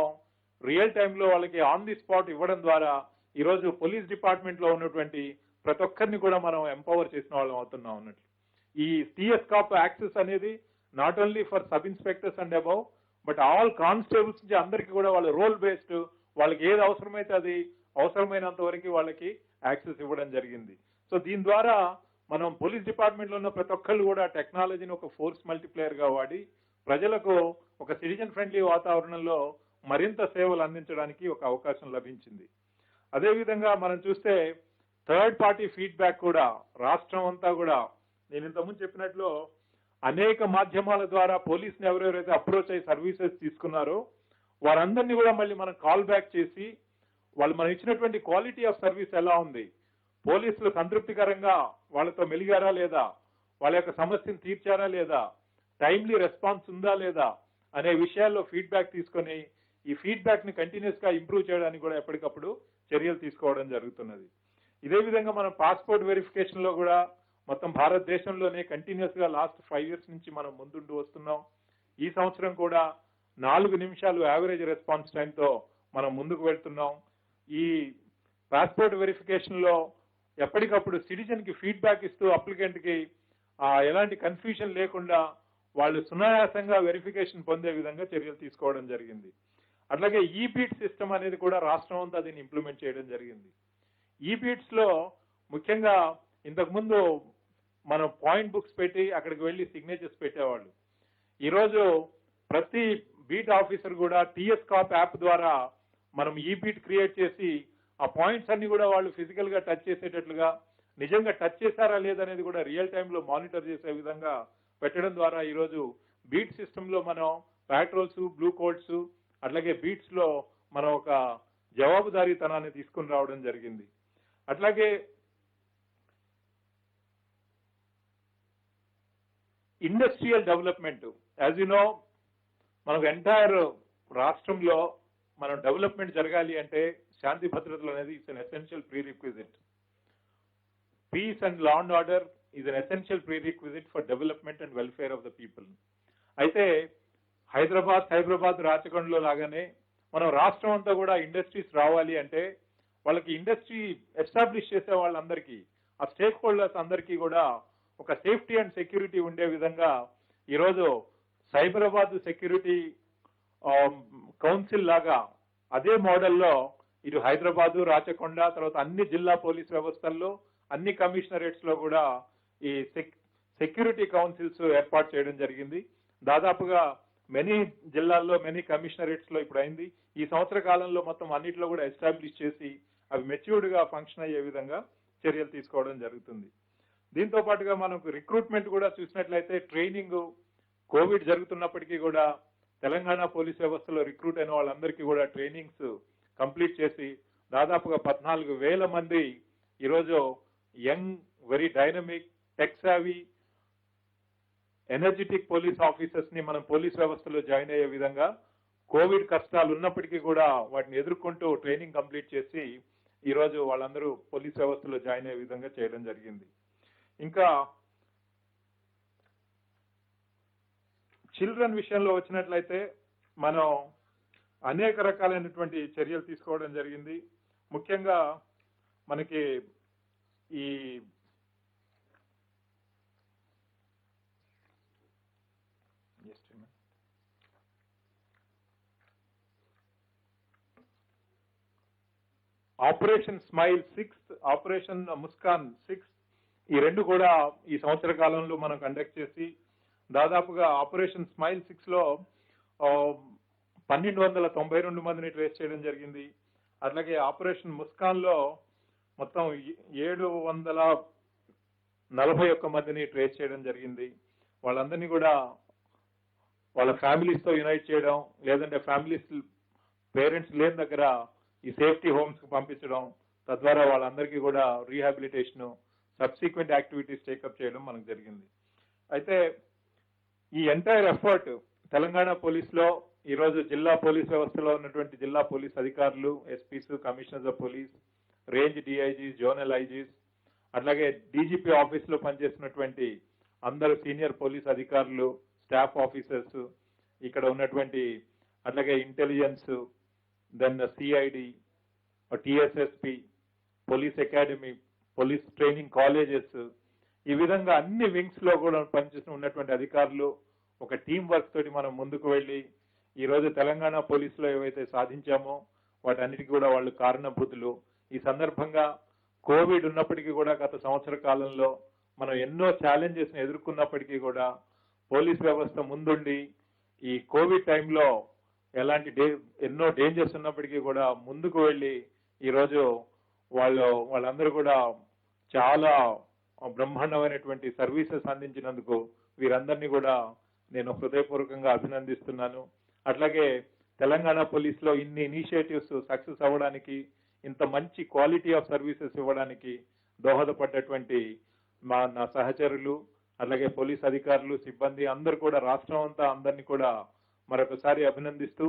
రియల్ టైంలో వాళ్ళకి ఆన్ ది స్పాట్ ఇవ్వడం ద్వారా ఈరోజు పోలీస్ డిపార్ట్మెంట్ లో ఉన్నటువంటి ప్రతి ఒక్కరిని కూడా మనం ఎంపవర్ చేసిన వాళ్ళం అవుతున్నాం అన్నట్లు. ఈ టీఎస్ కాప్ యాక్సెస్ అనేది not only for sub inspectors and above, but all constables నుంచి అందరికీ కూడా వాళ్ళ రోల్ బేస్డ్, వాళ్ళకి ఏది అవసరమైతే అది అవసరమైనంత వరకు వాళ్ళకి యాక్సెస్ ఇవ్వడం జరిగింది. సో దీని ద్వారా మనం పోలీస్ డిపార్ట్మెంట్ లో ఉన్న ప్రతి ఒక్కళ్ళు కూడా టెక్నాలజీని ఒక ఫోర్స్ మల్టిప్లేయర్ గా వాడి ప్రజలకు ఒక సిటిజన్ ఫ్రెండ్లీ వాతావరణంలో మరింత సేవలు అందించడానికి ఒక అవకాశం లభించింది. అదేవిధంగా మనం చూస్తే థర్డ్ పార్టీ ఫీడ్బ్యాక్ కూడా రాష్ట్రం అంతా కూడా, నేను ఇంతకుముందు చెప్పినట్లు అనేక మాధ్యమాల ద్వారా పోలీసుని ఎవరెవరైతే అప్రోచ్ అయ్యి సర్వీసెస్ తీసుకున్నారో వారందరినీ కూడా మళ్ళీ మనం కాల్ బ్యాక్ చేసి వాళ్ళు మనం ఇచ్చినటువంటి క్వాలిటీ ఆఫ్ సర్వీస్ ఎలా ఉంది, పోలీసులు సంతృప్తికరంగా వాళ్ళతో మెలిగారా లేదా, వాళ్ళ యొక్క సమస్యను తీర్చారా లేదా, టైమ్లీ రెస్పాన్స్ ఉందా లేదా అనే విషయాల్లో ఫీడ్బ్యాక్ తీసుకొని ఈ ఫీడ్బ్యాక్ ని కంటిన్యూస్ గా ఇంప్రూవ్ చేయడానికి కూడా ఎప్పటికప్పుడు చర్యలు తీసుకోవడం జరుగుతున్నది. ఇదే విధంగా మనం పాస్పోర్ట్ వెరిఫికేషన్ లో కూడా మొత్తం భారతదేశంలోనే కంటిన్యూస్ గా లాస్ట్ 5 years నుంచి మనం ముందుంటూ వస్తున్నాం. ఈ సంవత్సరం కూడా 4 నిమిషాలు యావరేజ్ రెస్పాన్స్ టైంతో మనం ముందుకు వెళ్తున్నాం. ఈ పాస్పోర్ట్ వెరిఫికేషన్ లో ఎప్పటికప్పుడు సిటిజన్ కి ఫీడ్బ్యాక్ ఇస్తూ అప్లికెంట్ కి ఎలాంటి కన్ఫ్యూజన్ లేకుండా వాళ్ళు సునాయాసంగా వెరిఫికేషన్ పొందే విధంగా చర్యలు తీసుకోవడం జరిగింది. అట్లాగే ఈబీట్ సిస్టమ్ అనేది కూడా రాష్ట్రం అంతా దీన్ని ఇంప్లిమెంట్ చేయడం జరిగింది. ఈబీట్స్ లో ముఖ్యంగా ఇంతకుముందు మనం పాయింట్ బుక్స్ పెట్టి అక్కడికి వెళ్ళి సిగ్నేచర్స్ పెట్టేవాళ్ళు. ఈరోజు ప్రతి బీట్ ఆఫీసర్ కూడా టీఎస్ కాప్ యాప్ ద్వారా మనం ఈబీట్ క్రియేట్ చేసి ఆ పాయింట్స్ అన్ని కూడా వాళ్ళు ఫిజికల్ గా టచ్ చేసేటట్లుగా, నిజంగా టచ్ చేశారా లేదనేది కూడా రియల్ టైంలో మానిటర్ చేసే విధంగా పెట్టడం ద్వారా ఈరోజు బీట్ సిస్టమ్ లో మనం ప్యాట్రోల్స్, బ్లూ కోడ్స్ అట్లాగే బీట్స్ లో మనం ఒక జవాబుదారీతనాన్ని తీసుకుని రావడం జరిగింది. అట్లాగే industrial development, as you know మనకు ఎంటైర్ రాష్ట్రంలో మనం డెవలప్మెంట్ జరగాలి అంటే శాంతి భద్రతలు అనేది it's an essential prerequisite. Peace and law and order is an essential prerequisite for development and welfare of the people. అయితే హైదరాబాద్ రాచకొండలో లాగానే మనం రాష్ట్రం అంతా కూడా ఇండస్ట్రీస్ రావాలి అంటే వాళ్ళకి ఇండస్ట్రీ ఎస్టాబ్లిష్ చేసే వాళ్ళందరికీ, ఆ స్టేక్ హోల్డర్స్ అందరికీ కూడా ఒక సేఫ్టీ అండ్ సెక్యూరిటీ ఉండే విధంగా ఈరోజు సైబరాబాద్ సెక్యూరిటీ కౌన్సిల్ లాగా అదే మోడల్లో ఇటు హైదరాబాదు, రాచకొండ, తర్వాత అన్ని జిల్లా పోలీస్ వ్యవస్థల్లో, అన్ని కమిషనరేట్స్ లో కూడా ఈ సెక్యూరిటీ కౌన్సిల్స్ ఏర్పాటు చేయడం జరిగింది. దాదాపుగా మెనీ జిల్లాల్లో, మెనీ కమిషనరేట్స్ లో ఇప్పుడు అయింది. ఈ సంవత్సర కాలంలో మొత్తం అన్నిట్లో కూడా ఎస్టాబ్లిష్ చేసి అవి మెచ్యూర్డ్ గా ఫంక్షన్ అయ్యే విధంగా చర్యలు తీసుకోవడం జరుగుతుంది. దీంతో పాటుగా మనకు రిక్రూట్మెంట్ కూడా చూసినట్లయితే ట్రైనింగ్, కోవిడ్ జరుగుతున్నప్పటికీ కూడా తెలంగాణ పోలీస్ వ్యవస్థలో రిక్రూట్ అయిన వాళ్ళందరికీ కూడా ట్రైనింగ్స్ కంప్లీట్ చేసి దాదాపుగా 14,000 మంది ఈరోజు young, very dynamic, tech savvy, energetic police officers ని మనం పోలీస్ వ్యవస్థలో జాయిన్ అయ్యే విధంగా కోవిడ్ కష్టాలు ఉన్నప్పటికీ కూడా వాటిని ఎదుర్కొంటూ ట్రైనింగ్ కంప్లీట్ చేసి ఈరోజు వాళ్ళందరూ పోలీస్ వ్యవస్థలో జాయిన్ అయ్యే విధంగా చేయడం జరిగింది. ఇంకా చిల్డ్రన్ విషయంలో వచ్చినట్లయితే మనం అనేక రకాలైనటువంటి చర్యలు తీసుకోవడం జరిగింది. ముఖ్యంగా మనకి ఈ ఆపరేషన్ స్మైల్ 6, ఆపరేషన్ ముస్కాన్ 6 ఈ రెండు కూడా ఈ సంవత్సర కాలంలో మనం కండక్ట్ చేసి దాదాపుగా ఆపరేషన్ స్మైల్ 6 లో 1292 మందిని ట్రేస్ చేయడం జరిగింది. అట్లాగే ఆపరేషన్ ముస్కాన్ లో మొత్తం 741 మందిని ట్రేస్ చేయడం జరిగింది. వాళ్ళందరినీ కూడా వాళ్ళ ఫ్యామిలీస్ తో యునైట్ చేయడం, లేదంటే ఫ్యామిలీస్ పేరెంట్స్ లేని దగ్గర ఈ సేఫ్టీ హోమ్స్ కు పంపించడం, తద్వారా వాళ్ళందరికీ కూడా రీహాబిలిటేషన్, సబ్సిక్వెంట్ యాక్టివిటీస్ టేకప్ చేయడం మనకు జరిగింది. అయితే ఈ ఎంటైర్ ఎఫర్ట్ తెలంగాణ పోలీస్ లో ఈరోజు జిల్లా పోలీస్ వ్యవస్థలో ఉన్నటువంటి జిల్లా పోలీస్ అధికారులు, SPs, commissioners of police, range DIGs, zonal IGs, అట్లాగే డీజీపీ ఆఫీస్ లో పనిచేస్తున్నటువంటి అందరూ సీనియర్ పోలీస్ అధికారులు, స్టాఫ్ ఆఫీసర్స్, ఇక్కడ ఉన్నటువంటి అట్లాగే intelligence, then CID, TSSP, police academy, police training colleges, ఈ విధంగా అన్ని వింగ్స్ లో కూడా పనిచేస్తూ ఉన్నటువంటి అధికారులు ఒక టీం వర్క్ తోటి మనం ముందుకు వెళ్ళి ఈ రోజు తెలంగాణ పోలీసులో ఏవైతే సాధించామో వాటన్నిటికీ కూడా వాళ్ళు కారణభూతులు. ఈ సందర్భంగా కోవిడ్ ఉన్నప్పటికీ కూడా గత సంవత్సర కాలంలో మనం ఎన్నో ఛాలెంజెస్ ని ఎదుర్కొన్నప్పటికీ కూడా పోలీస్ వ్యవస్థ ముందుండి ఈ కోవిడ్ టైంలో ఎలాంటి ఎన్నో డేంజర్స్ ఉన్నప్పటికీ కూడా ముందుకు వెళ్ళి ఈ రోజు వాళ్ళందరూ కూడా చాలా బ్రహ్మాండమైనటువంటి సర్వీసెస్ అందించినందుకు వీరందరినీ కూడా నేను హృదయపూర్వకంగా అభినందిస్తున్నాను. అట్లాగే తెలంగాణ పోలీస్ లో ఇన్ని ఇనిషియేటివ్స్ సక్సెస్ అవ్వడానికి, ఇంత మంచి క్వాలిటీ ఆఫ్ సర్వీసెస్ ఇవ్వడానికి దోహదపడ్డటువంటి నా సహచరులు, అలాగే పోలీస్ అధికారులు, సిబ్బంది అందరూ కూడా రాష్ట్రం అంతా అందరినీ కూడా మరొకసారి అభినందిస్తూ,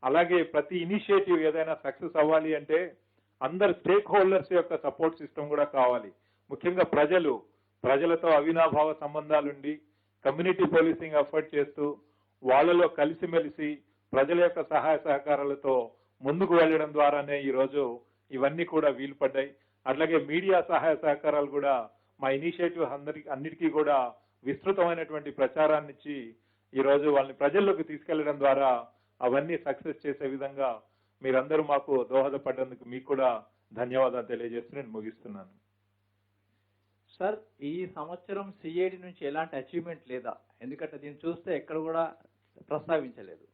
అలాగే ప్రతి ఇనిషియేటివ్ ఏదైనా సక్సెస్ అవ్వాలి అంటే అందరు స్టేక్ హోల్డర్స్ యొక్క సపోర్ట్ సిస్టమ్ కూడా కావాలి. ముఖ్యంగా ప్రజలతో అవినాభావ సంబంధాలుండి కమ్యూనిటీ పోలీసింగ్ ఎఫర్ట్ చేస్తూ వాళ్ళలో కలిసిమెలిసి ప్రజల యొక్క సహాయ సహకారాలతో ముందుకు వెళ్ళడం ద్వారానే ఈ రోజు ఇవన్నీ కూడా వీలు పడ్డాయి. అట్లాగే మీడియా సహాయ సహకారాలు కూడా మా ఇనిషియేటివ్ అన్నిటికీ కూడా విస్తృతమైనటువంటి ప్రచారాన్ని ఇచ్చి ఈ రోజు వాళ్ళని ప్రజల్లోకి తీసుకెళ్లడం ద్వారా అవన్నీ సక్సెస్ చేసే విధంగా మీరందరూ మాకు దోహదపడ్డందుకు మీకు కూడా ధన్యవాదాలు తెలియజేస్తూ నేను ముగిస్తున్నాను. సార్, ఈ సంవత్సరం సిఐడి నుంచి ఎలాంటి అచీవ్మెంట్ లేదా? ఎందుకంటే దీన్ని చూస్తే ఎక్కడ కూడా ప్రస్తావించలేదు.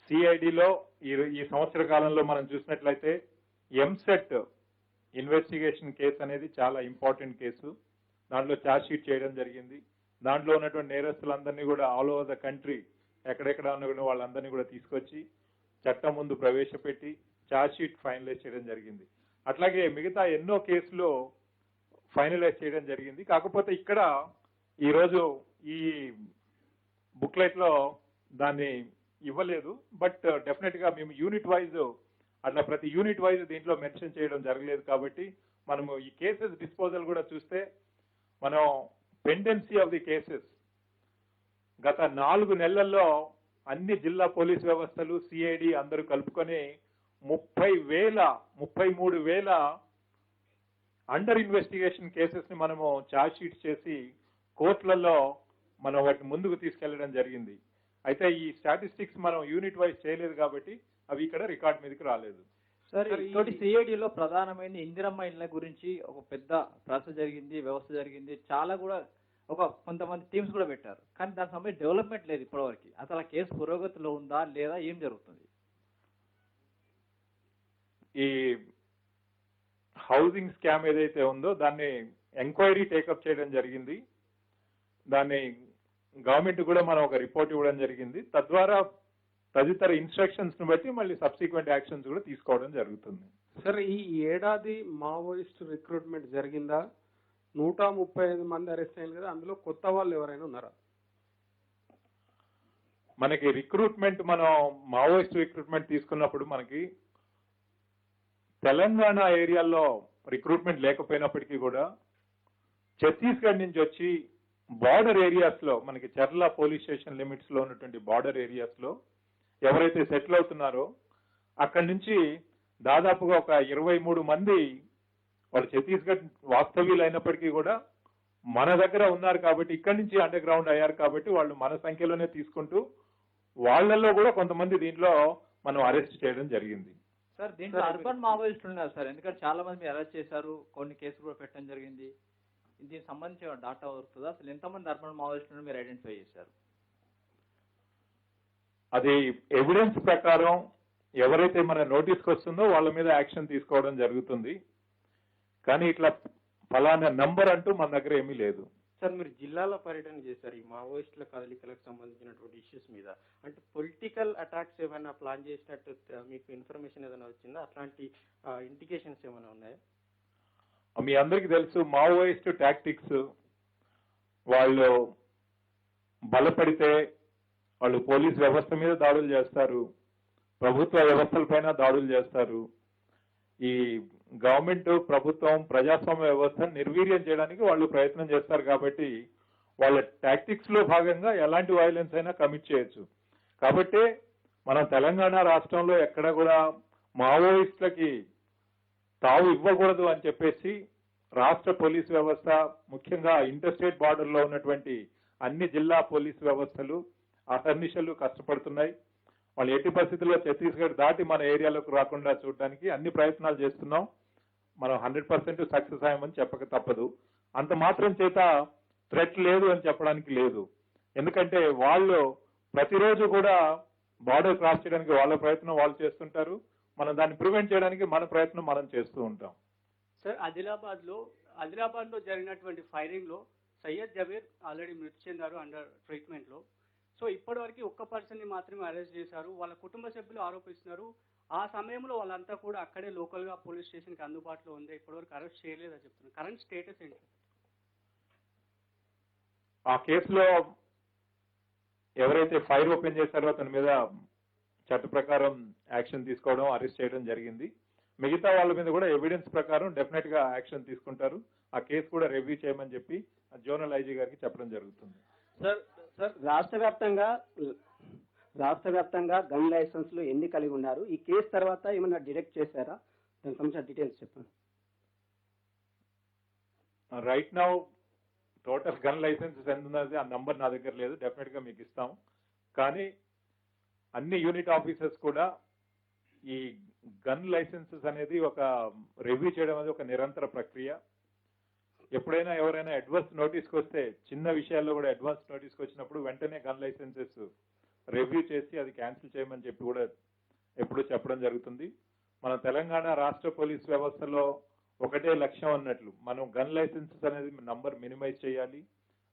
సిఐడిలో ఈ సంవత్సర కాలంలో మనం చూసినట్లయితే ఎంసెట్ ఇన్వెస్టిగేషన్ కేసు అనేది చాలా ఇంపార్టెంట్ కేసు. దాంట్లో ఛార్జ్ షీట్ చేయడం జరిగింది. దాంట్లో ఉన్నటువంటి నేరస్తులందరినీ కూడా ఆల్ ఓవర్ ద కంట్రీ ఎక్కడెక్కడ ఉన్న వాళ్ళందరినీ కూడా తీసుకొచ్చి చట్టం ముందు ప్రవేశపెట్టి ఛార్జ్ షీట్ ఫైనలైజ్ చేయడం జరిగింది. అట్లాగే మిగతా ఎన్నో కేసులు ఫైనలైజ్ చేయడం జరిగింది. కాకపోతే ఇక్కడ ఈరోజు ఈ బుక్లెట్ లో దాన్ని ఇవ్వలేదు. బట్ డెఫినెట్ గా మేము యూనిట్ వైజ్ అట్లా ప్రతి యూనిట్ వైజ్ దీంట్లో మెన్షన్ చేయడం జరగలేదు. కాబట్టి మనము ఈ కేసెస్ డిస్పోజల్ కూడా చూస్తే మనం పెండెన్సీ ఆఫ్ ది కేసెస్ గత 4 నెలల్లో అన్ని జిల్లా పోలీస్ వ్యవస్థలు, సిఐడి అందరూ కలుపుకొని 33,000 అండర్ ఇన్వెస్టిగేషన్ కేసెస్ ని మనము ఛార్జ్ షీట్ చేసి కోర్టులలో మనం వాటిని ముందుకు తీసుకెళ్లడం జరిగింది. అయితే ఈ స్టాటిస్టిక్స్ మనం యూనిట్ వైజ్ చేయలేదు కాబట్టి అవి ఇక్కడ రికార్డ్ మీదకి రాలేదు. సార్, ఇటువంటి సిఐడిలో ప్రధానమైన ఇందిరమ్మ ఇళ్ల గురించి ఒక పెద్ద ప్రాసెస్ జరిగింది, వ్యవస్థ జరిగింది. చాలా కూడా కొంతమంది టీమ్స్ కూడా పెట్టారు. కానీ దానికి సంబంధించి డెవలప్మెంట్ లేదు ఇప్పటివరకు. అసలు ఆ కేసు పురోగతిలో ఉందా లేదా, ఏం జరుగుతుంది? ఈ హౌసింగ్ స్కామ్ ఏదైతే ఉందో దాన్ని ఎంక్వైరీ టేకప్ చేయడం జరిగింది. దాన్ని గవర్నమెంట్ కూడా మనం ఒక రిపోర్ట్ ఇవ్వడం జరిగింది. తద్వారా తదితర ఇన్స్ట్రక్షన్స్ ను బట్టి మళ్ళీ సబ్సిక్వెంట్ యాక్షన్స్ కూడా తీసుకోవడం జరుగుతుంది. సార్, ఈ ఏడాది మావోయిస్ట్ రిక్రూట్మెంట్ జరిగిందా? 135 మంది అరెస్ట్ అయ్యారు కదా, అందులో కొత్త వాళ్ళు ఎవరైనా ఉన్నారా? మనకి రిక్రూట్మెంట్, మనం మావోయిస్ట్ రిక్రూట్మెంట్ తీసుకున్నప్పుడు మనకి తెలంగాణ ఏరియాలో రిక్రూట్మెంట్ లేకపోయినప్పటికీ కూడా ఛత్తీస్గఢ్ నుంచి వచ్చి బార్డర్ ఏరియాస్ లో, మనకి చర్ల పోలీస్ స్టేషన్ లిమిట్స్ లో ఉన్నటువంటి బార్డర్ ఏరియాస్ లో ఎవరైతే సెటిల్ అవుతున్నారో అక్కడి నుంచి దాదాపుగా ఒక 23 మంది వాళ్ళు ఛత్తీస్గఢ్ వాస్తవ్యులు అయినప్పటికీ కూడా మన దగ్గర ఉన్నారు కాబట్టి, ఇక్కడి నుంచి అండర్ గ్రౌండ్ అయ్యారు కాబట్టి వాళ్ళు మన సంఖ్యలోనే తీసుకుంటూ వాళ్ళల్లో కూడా కొంతమంది దీంట్లో మనం అరెస్ట్ చేయడం జరిగింది. సార్, దీంట్లో అర్బన్ మావోయిస్టులు ఉన్నారు సార్, ఎందుకంటే చాలా మంది మీరు అరెస్ట్ చేశారు, కొన్ని కేసులు కూడా పెట్టడం జరిగింది. దీనికి సంబంధించిన డాటా వస్తుందా? అసలు ఎంతమంది అర్బన్ మావోయిస్టులను మీరు ఐడెంటిఫై చేశారు? అది ఎవిడెన్స్ ప్రకారం ఎవరైతే మన నోటీస్కి వస్తుందో వాళ్ళ మీద యాక్షన్ తీసుకోవడం జరుగుతుంది. కానీ ఇట్లా ఫలానా నంబర్ అంటూ మన దగ్గర ఏమీ లేదు. సార్, మీరు జిల్లాలో పర్యటన చేశారు ఈ మావోయిస్టుల కదలికలకు సంబంధించినటువంటి ఇష్యూస్ మీద. అంటే పొలిటికల్ అటాక్స్ ఏమైనా ప్లాన్ చేసినట్టు మీకు ఇన్ఫర్మేషన్ ఏదైనా వచ్చిందా? అట్లాంటి ఇండికేషన్స్ ఏమైనా ఉన్నాయా? మీ అందరికీ తెలుసు మావోయిస్ట్ టాక్టిక్స్. వాళ్ళు బలపడితే వాళ్ళు పోలీస్ వ్యవస్థ మీద దాడులు చేస్తారు, ప్రభుత్వ వ్యవస్థలపైన దాడులు చేస్తారు. ఈ గవర్నమెంట్, ప్రభుత్వం, ప్రజాస్వామ్య వ్యవస్థను నిర్వీర్యం చేయడానికి వాళ్ళు ప్రయత్నం చేస్తారు. కాబట్టి వాళ్ళ టాక్టిక్స్ లో భాగంగా ఎలాంటి వైలెన్స్ అయినా కమిట్ చేయొచ్చు. కాబట్టి మనం తెలంగాణ రాష్ట్రంలో ఎక్కడ కూడా మావోయిస్టులకి తావు ఇవ్వకూడదు అని చెప్పేసి రాష్ట్ర పోలీస్ వ్యవస్థ, ముఖ్యంగా ఇంటర్ స్టేట్ బార్డర్ లో ఉన్నటువంటి అన్ని జిల్లా పోలీస్ వ్యవస్థలు అహర్నిశలు కష్టపడుతున్నాయి. వాళ్ళు ఎట్టి పరిస్థితుల్లో ఛత్తీస్గఢ్ దాటి మన ఏరియాలోకి రాకుండా చూడడానికి అన్ని ప్రయత్నాలు చేస్తున్నాం. మనం 100% సక్సెస్ అయ్యామని చెప్పక తప్పదు. అంత మాత్రం చేత థ్రెట్ లేదు అని చెప్పడానికి లేదు. ఎందుకంటే వాళ్ళు ప్రతిరోజు కూడా బార్డర్ క్రాస్ చేయడానికి వాళ్ళ ప్రయత్నం వాళ్ళు చేస్తుంటారు. మనం దాన్ని ప్రివెంట్ చేయడానికి మన ప్రయత్నం మనం చేస్తూ ఉంటాం. సార్, ఆదిలాబాద్ లో జరిగినటువంటి ఫైరింగ్ లో సయ్యద్ జబీర్ ఆల్రెడీ మృతి చెందారు అండర్ ట్రీట్మెంట్ లో. సో ఇప్పటివరకు ఒక్క పర్సన్ ని మాత్రమే అరెస్ట్ చేశారు. వాళ్ళ కుటుంబ సభ్యులు ఆరోపిస్తున్నారు ఆ సమయంలో వాళ్ళంతా కూడా అక్కడే లోకల్ గా పోలీస్ స్టేషన్ కి అందుబాటులో ఉంది, ఇప్పటివరకు అరెస్ట్ చేయలేదని చెప్తున్నారు. కరెంట్ స్టేటస్ ఏంటి? ఆ కేసులో ఎవరైతే ఫైర్ ఓపెన్ చేశారో అతని మీద చట్ట ప్రకారం యాక్షన్ తీసుకోవడం, అరెస్ట్ చేయడం జరిగింది. మిగతా వాళ్ళ మీద కూడా ఎవిడెన్స్ ప్రకారం డెఫినెట్ గా యాక్షన్ తీసుకుంటారు. ఆ కేసు కూడా రివ్యూ చేయమని చెప్పి జోనల్ ఐజీ గారికి చెప్పడం జరుగుతుంది. సార్ రాష్ట్ర వ్యాప్తంగా గన్ లైసెన్స్లు ఎన్ని కలిగి ఉన్నారు? ఈ కేసు తర్వాత ఏమైనా డిటెక్ట్ చేశారా? దానికి సంబంధించిన డీటెయిల్స్ చెప్పండి. Right now total gun licences ఎంత ఉన్నది ఆ నంబర్ నా దగ్గర లేదు, డెఫినెట్ గా మీకు ఇస్తాం. కానీ అన్ని యూనిట్ ఆఫీసర్స్ కూడా ఈ గన్ లైసెన్సెస్ అనేది ఒక రివ్యూ చేయడం అనేది ఒక నిరంతర ప్రక్రియ. ఎప్పుడైనా ఎవరైనా అడ్వాన్స్ నోటీస్కి వస్తే, చిన్న విషయాల్లో కూడా అడ్వాన్స్ నోటీస్కి వచ్చినప్పుడు వెంటనే గన్ లైసెన్సెస్ రివ్యూ చేసి అది క్యాన్సిల్ చేయమని చెప్పి కూడా ఎప్పుడూ చెప్పడం జరుగుతుంది. మన తెలంగాణ రాష్ట్ర పోలీస్ వ్యవస్థలో ఒకటే లక్ష్యం అన్నట్లు మనం గన్ లైసెన్సెస్ అనేది నంబర్ మినిమైజ్ చేయాలి.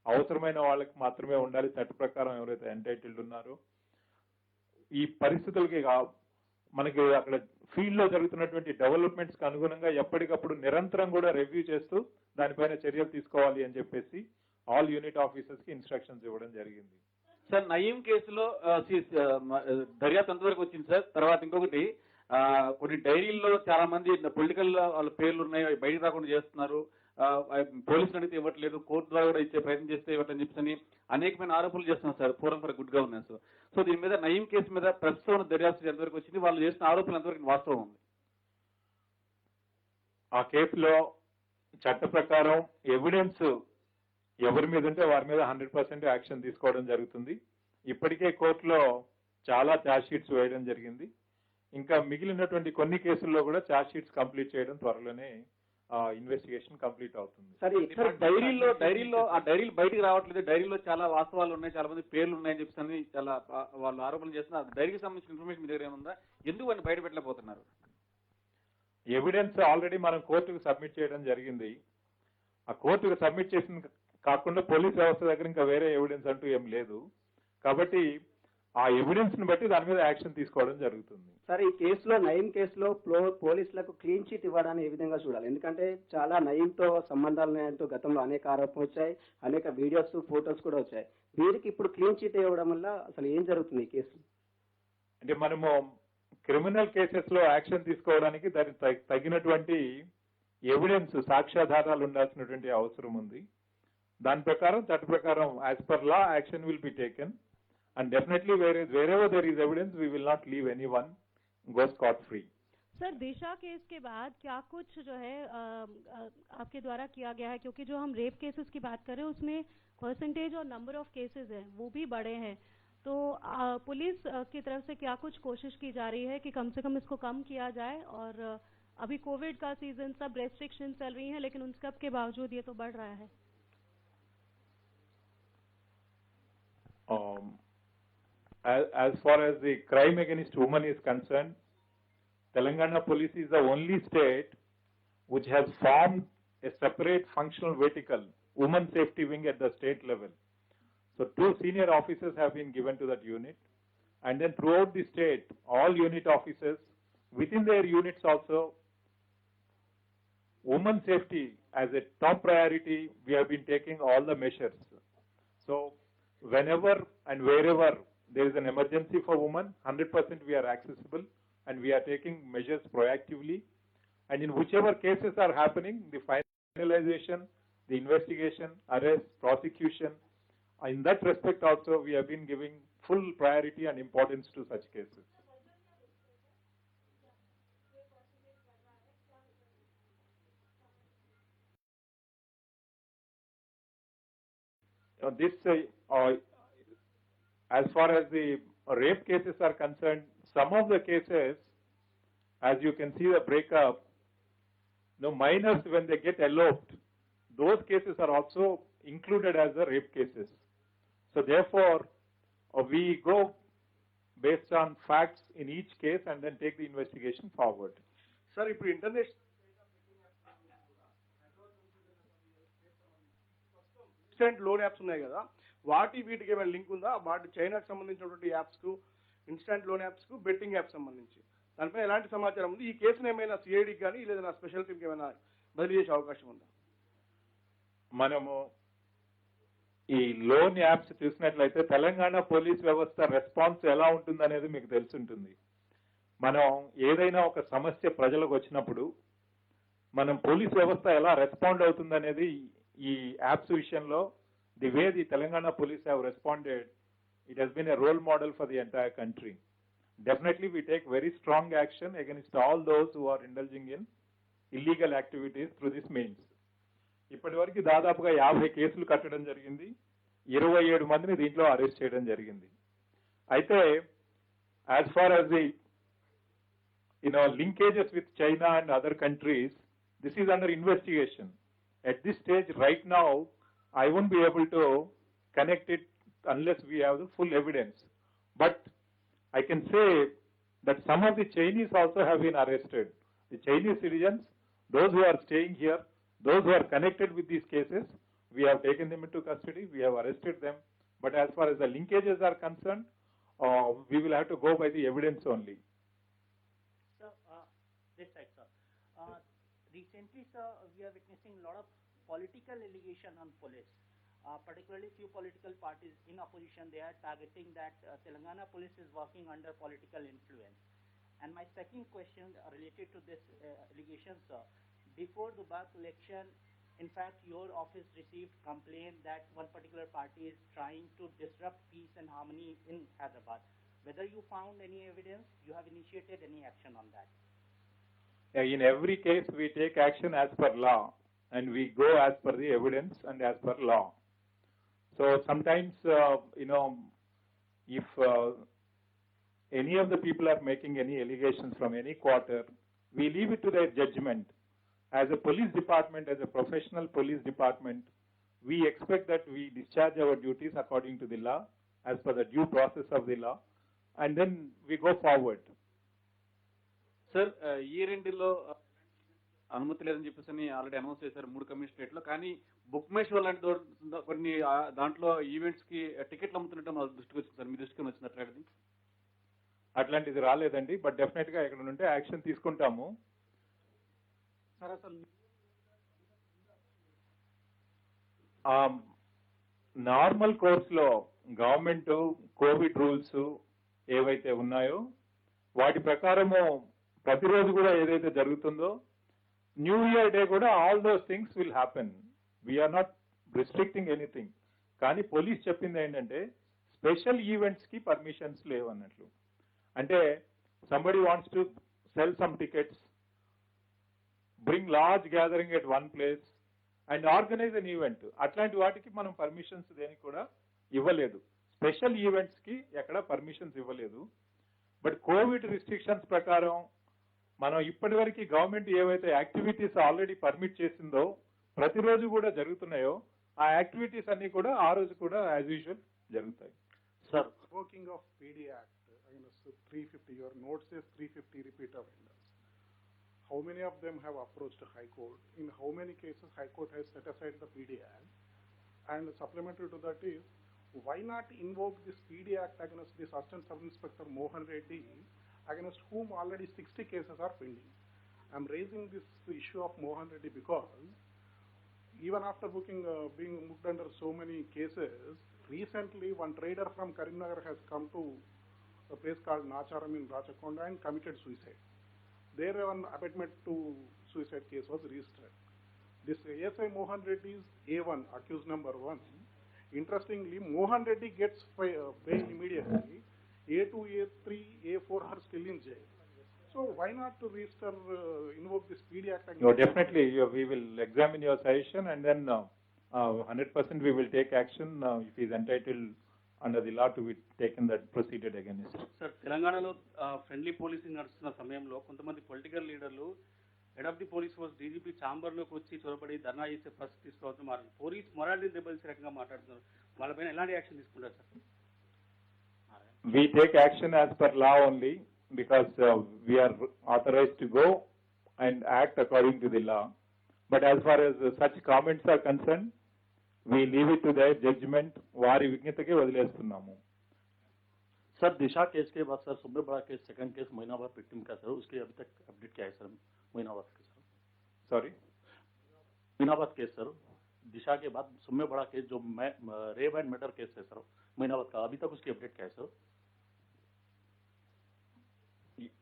అవసరమైన వాళ్ళకి మాత్రమే ఉండాలి. చట్ట ప్రకారం ఎవరైతే ఎంటైటిల్డ్ ఉన్నారో ఈ పరిస్థితులకి మనకి అక్కడ ఫీల్డ్ లో జరుగుతున్నటువంటి డెవలప్మెంట్స్ కి అనుగుణంగా ఎప్పటికప్పుడు నిరంతరం కూడా రివ్యూ చేస్తూ దానిపైన చర్యలు తీసుకోవాలి అని చెప్పేసి ఆల్ యూనిట్ ఆఫీసర్స్ కి ఇన్స్ట్రక్షన్స్ ఇవ్వడం జరిగింది. సార్, నయీం కేసులో దర్యాప్తు ఎంతవరకు వచ్చింది సార్? తర్వాత ఇంకొకటి, కొన్ని డైరీల్లో చాలా మంది పొలిటికల్ వాళ్ళ పేర్లు ఉన్నాయి, అవి బయటకు రాకుండా చేస్తున్నారు, పోలీసులు అడిగితే ఇవ్వట్లేదు, కోర్టు ద్వారా కూడా ఇచ్చే ప్రయత్నం చేస్తే ఇవ్వట్లని చెప్పని అనేకమైన ఆరోపణలు చేస్తున్నారు sir forum for good governance. So దీని మీద నయీం కేసు మీద ప్రస్తుతం దర్యాప్తు ఎంతవరకు వచ్చింది? వాళ్ళు చేసిన ఆరోపణలు ఎంతవరకు వాస్తవం ఉంది? ఆ కేసులో చట్ట ప్రకారం ఎవిడెన్స్ ఎవరి మీద ఉంటే వారి మీద 100% యాక్షన్ తీసుకోవడం జరుగుతుంది. ఇప్పటికే కోర్టులో చాలా ఛార్జ్ షీట్స్ వేయడం జరిగింది. ఇంకా మిగిలినటువంటి కొన్ని కేసుల్లో కూడా ఛార్జ్ షీట్స్ కంప్లీట్ చేయడం త్వరలోనే ఇన్వెస్టిగేషన్ కంప్లీట్ అవుతుంది. సార్, డైరీలో ఆ డైరీలు బయటికి రావట్లేదు, డైరీలో చాలా వాస్తవాలు ఉన్నాయి, చాలా మంది పేర్లు ఉన్నాయని చెప్పి చాలా వాళ్ళు ఆరోపణలు చేస్తున్నారు. డైరీకి సంబంధించిన ఇన్ఫర్మేషన్ మీ దగ్గర ఏముందా? ఎందుకు వాటిని బయట పెట్టలేకపోతున్నారు? ఎవిడెన్స్ ఆల్రెడీ మనం కోర్టుకు సబ్మిట్ చేయడం జరిగింది. ఆ కోర్టుకు సబ్మిట్ చేసిన కాకుండా పోలీస్ వ్యవస్థ దగ్గర ఇంకా వేరే ఎవిడెన్స్ అంటూ ఏం లేదు. కాబట్టి ఆ ఎవిడెన్స్ ని బట్టి దాని మీద యాక్షన్ తీసుకోవడం జరుగుతుంది. సార్, ఈ కేసులో నయీం కేసులో పోలీసులకు క్లీన్ చిట్ ఇవ్వడాన్ని ఏ విధంగా చూడాలి? ఎందుకంటే చాలా నయీంతో సంబంధాలు ఉన్నాయంటూ గతంలో అనేక ఆరోపణలు వచ్చాయి, అనేక వీడియోస్ ఫోటోస్ కూడా వచ్చాయి. వీరికి ఇప్పుడు క్లీన్ చిట్ ఇవ్వడం వల్ల అసలు ఏం జరుగుతుంది ఈ కేసు? అంటే మనము క్రిమినల్ కేసెస్ లో యాక్షన్ తీసుకోవడానికి దానికి తగినటువంటి ఎవిడెన్స్, సాక్ష్యాధారాలు ఉండాల్సినటువంటి అవసరం ఉంది. దాని ప్రకారం చట్ట ప్రకారం as per law action will be taken and definitely wherever there is evidence we will not leave anyone go scot free. Sir, Disha case के बाद क्या कुछ जो है आपके द्वारा किया गया है? क्योंकि जो हम रेप केसेस की बात कर रहे हैं उसमें परसेंटेज और नंबर ऑफ केसेस है वो भी बढ़े हैं, तो पुलिस की तरफ से क्या कुछ कोशिश की जा रही है कि कम से कम इसको कम किया जाए? और अभी कोविड का सीजन, सब रेस्ट्रिक्शन चल रही है, लेकिन उन सब के बावजूद ये तो बढ़ रहा है. As far as the crime against women is concerned, Telangana police is the only state which has formed a separate functional vertical, women safety wing at the state level. So 2 senior officers have been given to that unit, and then throughout the state, all unit officers within their units also, women safety as a top priority, we have been taking all the measures. So whenever and wherever there is an emergency for women, 100% we are accessible and we are taking measures proactively. And in whichever cases are happening, the finalization, the investigation, arrest, prosecution, in that respect also we have been giving full priority and importance to such cases. This, as far as the rape cases are concerned, some of the cases, as you can see the breakup, minors when they get eloped, those cases are also included as the rape cases. So therefore, we go based on facts in each case and then take the investigation forward. Sir ఇప్పుడు internet instant loan apps ఉన్నాయి కదా, వీటికి ఏమైనా link ఉందా? వాటి చైనాకు సంబంధించినటువంటి apps కు, ఇన్స్టెంట్ లోన్ యాప్స్ కు, బెట్టింగ్ యాప్స్ సంబంధించి దానిపై ఎలాంటి సమాచారం ఉంది? ఈ కేసును ఏమైనా సిఐడికి కానీ లేదా స్పెషల్ టీంకి ఏమైనా బదిలీ చేసే అవకాశం ఉందా? మనము ఈ లోన్ యాప్స్ చూసినట్లయితే తెలంగాణ పోలీస్ వ్యవస్థ రెస్పాన్స్ ఎలా ఉంటుందనేది మీకు తెలుసుంటుంది. మనం ఏదైనా ఒక సమస్య ప్రజలకు వచ్చినప్పుడు మనం పోలీస్ వ్యవస్థ ఎలా రెస్పాండ్ అవుతుందనేది ఈ యాప్స్ విషయంలో the way the Telangana police have responded, it has been a role model for the entire country. Definitely we take very strong action against all those who are indulging in illegal activities through this means. ఇప్పటి వరకు దాదాపుగా 50 కేసులు కట్టడం జరిగింది, 27 మందిని దీంట్లో arrest చేయడం జరిగింది. అయితే as far as the linkages with China and other countries, this is under investigation. At this stage right now I won't be able to connect it unless we have the full evidence. But I can say that some of the Chinese also have been arrested. The Chinese citizens, those who are staying here, those who are connected with these cases, we have taken them into custody, we have arrested them. But as far as the linkages are concerned, we will have to go by the evidence only. Sir, this side, sir. Recently, sir, we are witnessing a lot of political allegation on police. Particularly few political parties in opposition, they are targeting that Telangana police is working under political influence. And my second question related to this allegation, sir. Before the Dubai election, in fact, your office received complaint that one particular party is trying to disrupt peace and harmony in Hyderabad. Whether you found any evidence, you have initiated any action on that? In every case, we take action as per law, and we go as per the evidence and as per law. So sometimes, if any of the people are making any allegations from any quarter, we leave it to their judgment. As a police department, as a professional police department, we expect that we discharge our duties according to the law, as per the due process of the law, and then we go forward. Sir, year end lo అనుమతి లేదని చెప్పేసి already announce చేశారు 3 కమిషనరేట్లో. కానీ book my show లాంటి కొన్ని దాంట్లో events కి టికెట్లు అమ్ముతున్నట్టు మా దృష్టికి వచ్చింది సార్, మీ దృష్టికి వచ్చినట్లయితే? అట్లాంటిది రాలేదండి, బట్ డెఫినెట్ గా ఇక్కడ ఉంటే యాక్షన్ తీసుకుంటాము. నార్మల్ కోర్స్ లో గవర్నమెంట్ కోవిడ్ రూల్స్ ఏవైతే ఉన్నాయో వాటి ప్రకారము ప్రతిరోజు కూడా ఏదైతే జరుగుతుందో న్యూ ఇయర్ డే కూడా all those things will happen. We are not restricting anything. కానీ పోలీస్ చెప్పింది ఏంటంటే స్పెషల్ ఈవెంట్స్ కి పర్మిషన్స్ లేవు అన్నట్లు. అంటే somebody wants to sell some tickets, bring large gathering at one place and organise an event, అట్లాంటి వాటికి మనం పర్మిషన్స్ దేనికి కూడా ఇవ్వలేదు. స్పెషల్ ఈవెంట్స్ కి ఎక్కడ పర్మిషన్స్ ఇవ్వలేదు. బట్ కోవిడ్ రిస్ట్రిక్షన్స్ ప్రకారం మనం ఇప్పటి వరకు గవర్నమెంట్ ఏవైతే యాక్టివిటీస్ ఆల్రెడీ పర్మిట్ చేసిందో ప్రతిరోజు కూడా జరుగుతున్నాయో ఆ యాక్టివిటీస్ అన్ని కూడా ఆ రోజు కూడా యాజ్ యూజువల్ జరుగుతాయి. Sir, working of PD act against 350, your note says 350 repeat offenders. How many of them have approached High Court? In how many cases High Court has set aside the PD Act? And supplementary to that is, why not invoke this PD Act against this Assistant Sub Inspector Mohan Reddy, against whom already 60 cases are pending? I'm raising this issue of Mohan Reddy because even after being booked under so many cases, recently one trader from Karimnagar has come to a place called Nacharam in Rachakonda and committed suicide. There one abatement to suicide case was registered. This ASI Mohan Reddy is A1, accused number 1. Interestingly, Mohan Reddy gets bail immediately. A2, A3, A4 are still in jail. So why not to register, invoke this PD Act? No, definitely, we will examine your suggestion and then 100% we will take action if he is entitled under the law to be taken that proceeded against. Sir తెలంగాణలో friendly policing నడుస్తున్న సమయంలో కొంతమంది political లీడర్లు head of the police force DGP ఛాంబర్లోకి వచ్చి చొరబడి ధర్నా చేసే పరిస్థితి తీసుకురావడం పోలీస్ మొరాలిటీ దెబ్బతీసే రకంగా మాట్లాడుతున్నారు. వాళ్ళపైన ఎలాంటి యాక్షన్ తీసుకుంటారు sir? We take action as per law only because we are authorized to go and act according to the law. But as far as such comments are concerned, we leave it to their judgment. వారి విజ్ఞతకే వదిలేస్తున్నాము. Sir Disha case के बाद sir सबसे बड़ा case second case महीनाबाद victim का sir उसके अभी तक update क्या है सर महीनाबाद के सर? Sorry? महीनाबाद केस सर दिशा के बाद सबसे बड़ा केस जो रेप एंड मर्डर केस है सर महीनाबाद का अभी तक उसकी अपडेट क्या है sir?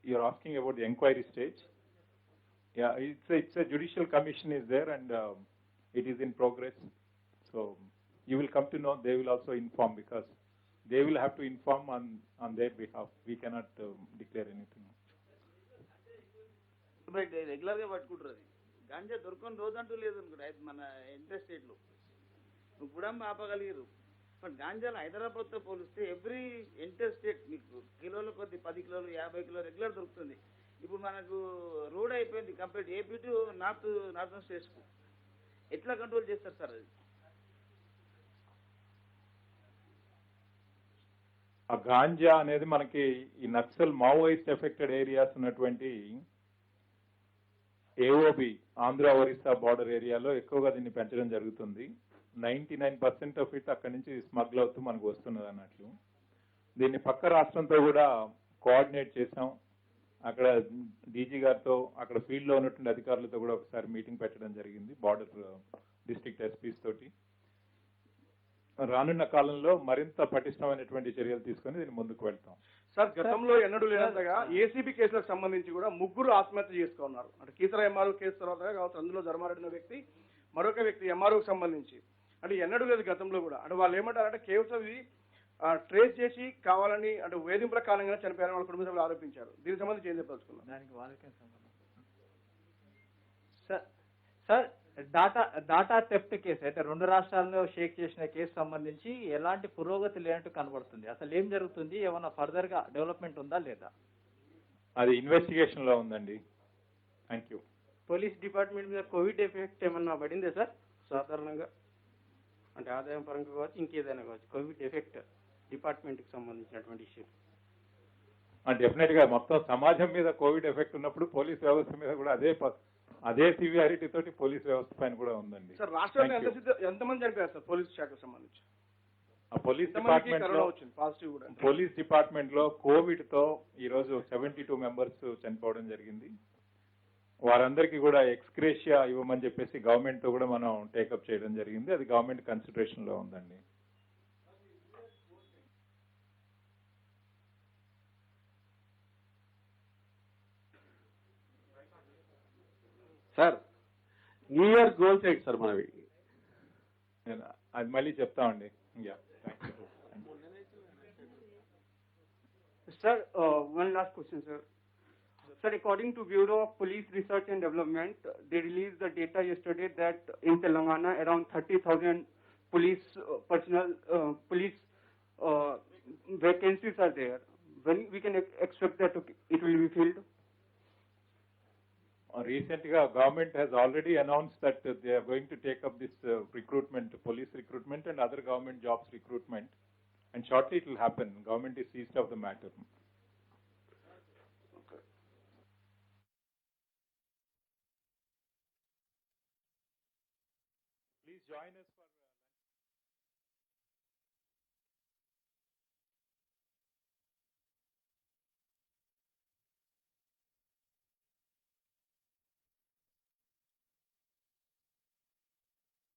You're asking about the inquiry stage? Yeah, it's a judicial commission is there and it is in progress. So you will come to know, they will also inform because they will have to inform on their behalf. We cannot declare anything. But రెగ్యులర్గా పట్టుకుంటారు అది గాంజా దొరకని రోజు అంటూ లేదు అనుకుంటా మన inter స్టేట్లో నువ్వు కూడా ఆపగలిగారు బట్ గాంజాలు హైదరాబాద్తో పోలిస్తే ఎవ్రీ ఇంటర్ స్టేట్ మీకు కిలోల కొద్ది 10 కిలోలు 50 కిలోలు రెగ్యులర్ దొరుకుతుంది. ఇప్పుడు మనకు రోడ్ అయిపోయింది కంప్లీట్ ఏపీ టు నార్థన్ స్టేట్స్కు. ఎట్లా కంట్రోల్ చేస్తారు సార్ అది? ఆ గాంజా అనేది మనకి ఈ నక్సల్ మావోయిస్ట్ ఎఫెక్టెడ్ ఏరియాస్ ఉన్నటువంటి ఏఓబి ఆంధ్ర ఒరిస్సా బార్డర్ ఏరియాలో ఎక్కువగా దీన్ని పెంచడం జరుగుతుంది. 99% ఆఫ్ ఇట్ అక్కడి నుంచి స్మగ్ల్ అవుతూ మనకు వస్తున్నది అన్నట్లు. దీన్ని పక్క రాష్ట్రంతో కూడా కోఆర్డినేట్ చేసాం. అక్కడ డీజీ గారితో అక్కడ ఫీల్డ్ లో ఉన్నటువంటి అధికారులతో కూడా ఒకసారి మీటింగ్ పెట్టడం జరిగింది బార్డర్ డిస్ట్రిక్ట్ ఎస్పీస్ తోటి. రానున్న కాలంలో మరింత పటిష్టమైనటువంటి చర్యలు తీసుకొని దీన్ని ముందుకు వెళ్తాం. సార్ గతంలో ఎన్నడూ లేనంతగా ఏసీబీ కేసులకు సంబంధించి కూడా 3 ఆత్మహత్య చేసుకున్నారు. అంటే కీసర ఎంఆర్ఓ కేసు తర్వాత కావచ్చు అందులో ధర్మారెడ్డి అనే వ్యక్తి మరొక వ్యక్తి ఎంఆర్ఓకి సంబంధించి అంటే ఎన్నడూ లేదు గతంలో కూడా. అంటే వాళ్ళు ఏమంటారంటే కేవలం ఇది ట్రేస్ చేసి కావాలని అంటే వేధింపుల కారణంగా చనిపోయారని వాళ్ళ కుటుంబ సభ్యులు ఆరోపించారు. దీనికి సంబంధించి ఏం చెప్పదలుచుకున్నారు? దానికి వాళ్ళకే సంబంధం సార్ డాటా థెఫ్ట్ కేసు అయితే 2 రాష్ట్రాల్లో షేక్ చేసిన కేసు సంబంధించి ఎలాంటి పురోగతి లేనట్టు కనబడుతుంది. అసలు ఏం జరుగుతుంది? ఏమన్నా ఫర్దర్ గా డెవలప్మెంట్ ఉందా లేదా? అది ఇన్వెస్టిగేషన్ లో ఉందండి. Thank you. పోలీస్ డిపార్ట్మెంట్ మీద కోవిడ్ ఎఫెక్ట్ ఏమన్నా పడిందే సార్? సాధారణంగా అంటే ఆదాయం పరంగా కావచ్చు ఇంకేదైనా కావచ్చు కోవిడ్ ఎఫెక్ట్ డిపార్ట్మెంట్కి సంబంధించినటువంటి ఇష్యూ. డెఫినెట్ గా మొత్తం సమాజం మీద కోవిడ్ ఎఫెక్ట్ ఉన్నప్పుడు పోలీస్ వ్యవస్థ మీద కూడా అదే సివియారిటీ తోటి పోలీస్ వ్యవస్థ పైన కూడా ఉందండి. సార్ రాష్ట్రంలో ఎంతమంది చనిపోయారు సార్ పోలీస్ శాఖకు సంబంధించి? పోలీస్ డిపార్ట్మెంట్ లో కోవిడ్ తో ఈ రోజు 72 మెంబర్స్ చనిపోవడం జరిగింది. వారందరికీ కూడా ఎక్స్గ్రేషియా ఇవ్వమని చెప్పేసి గవర్నమెంట్ తో కూడా మనం టేకప్ చేయడం జరిగింది. అది గవర్నమెంట్ కన్సిడరేషన్ లో ఉందండి. సార్ న్యూ ఇయర్ గోల్స్ ఏంటి సార్ మనవి? అది మళ్ళీ చెప్తామండి. Sir, one last question, sir. Sir, according to Bureau of Police Research and Development, they released the data yesterday that in Telangana around 30,000 police personnel, police vacancies are there. When we can expect that it will be filled? Recently, government has already announced that they are going to take up this recruitment, police recruitment and other government jobs recruitment. And shortly it will happen. Government is seized of the matter. Okay. Please join us for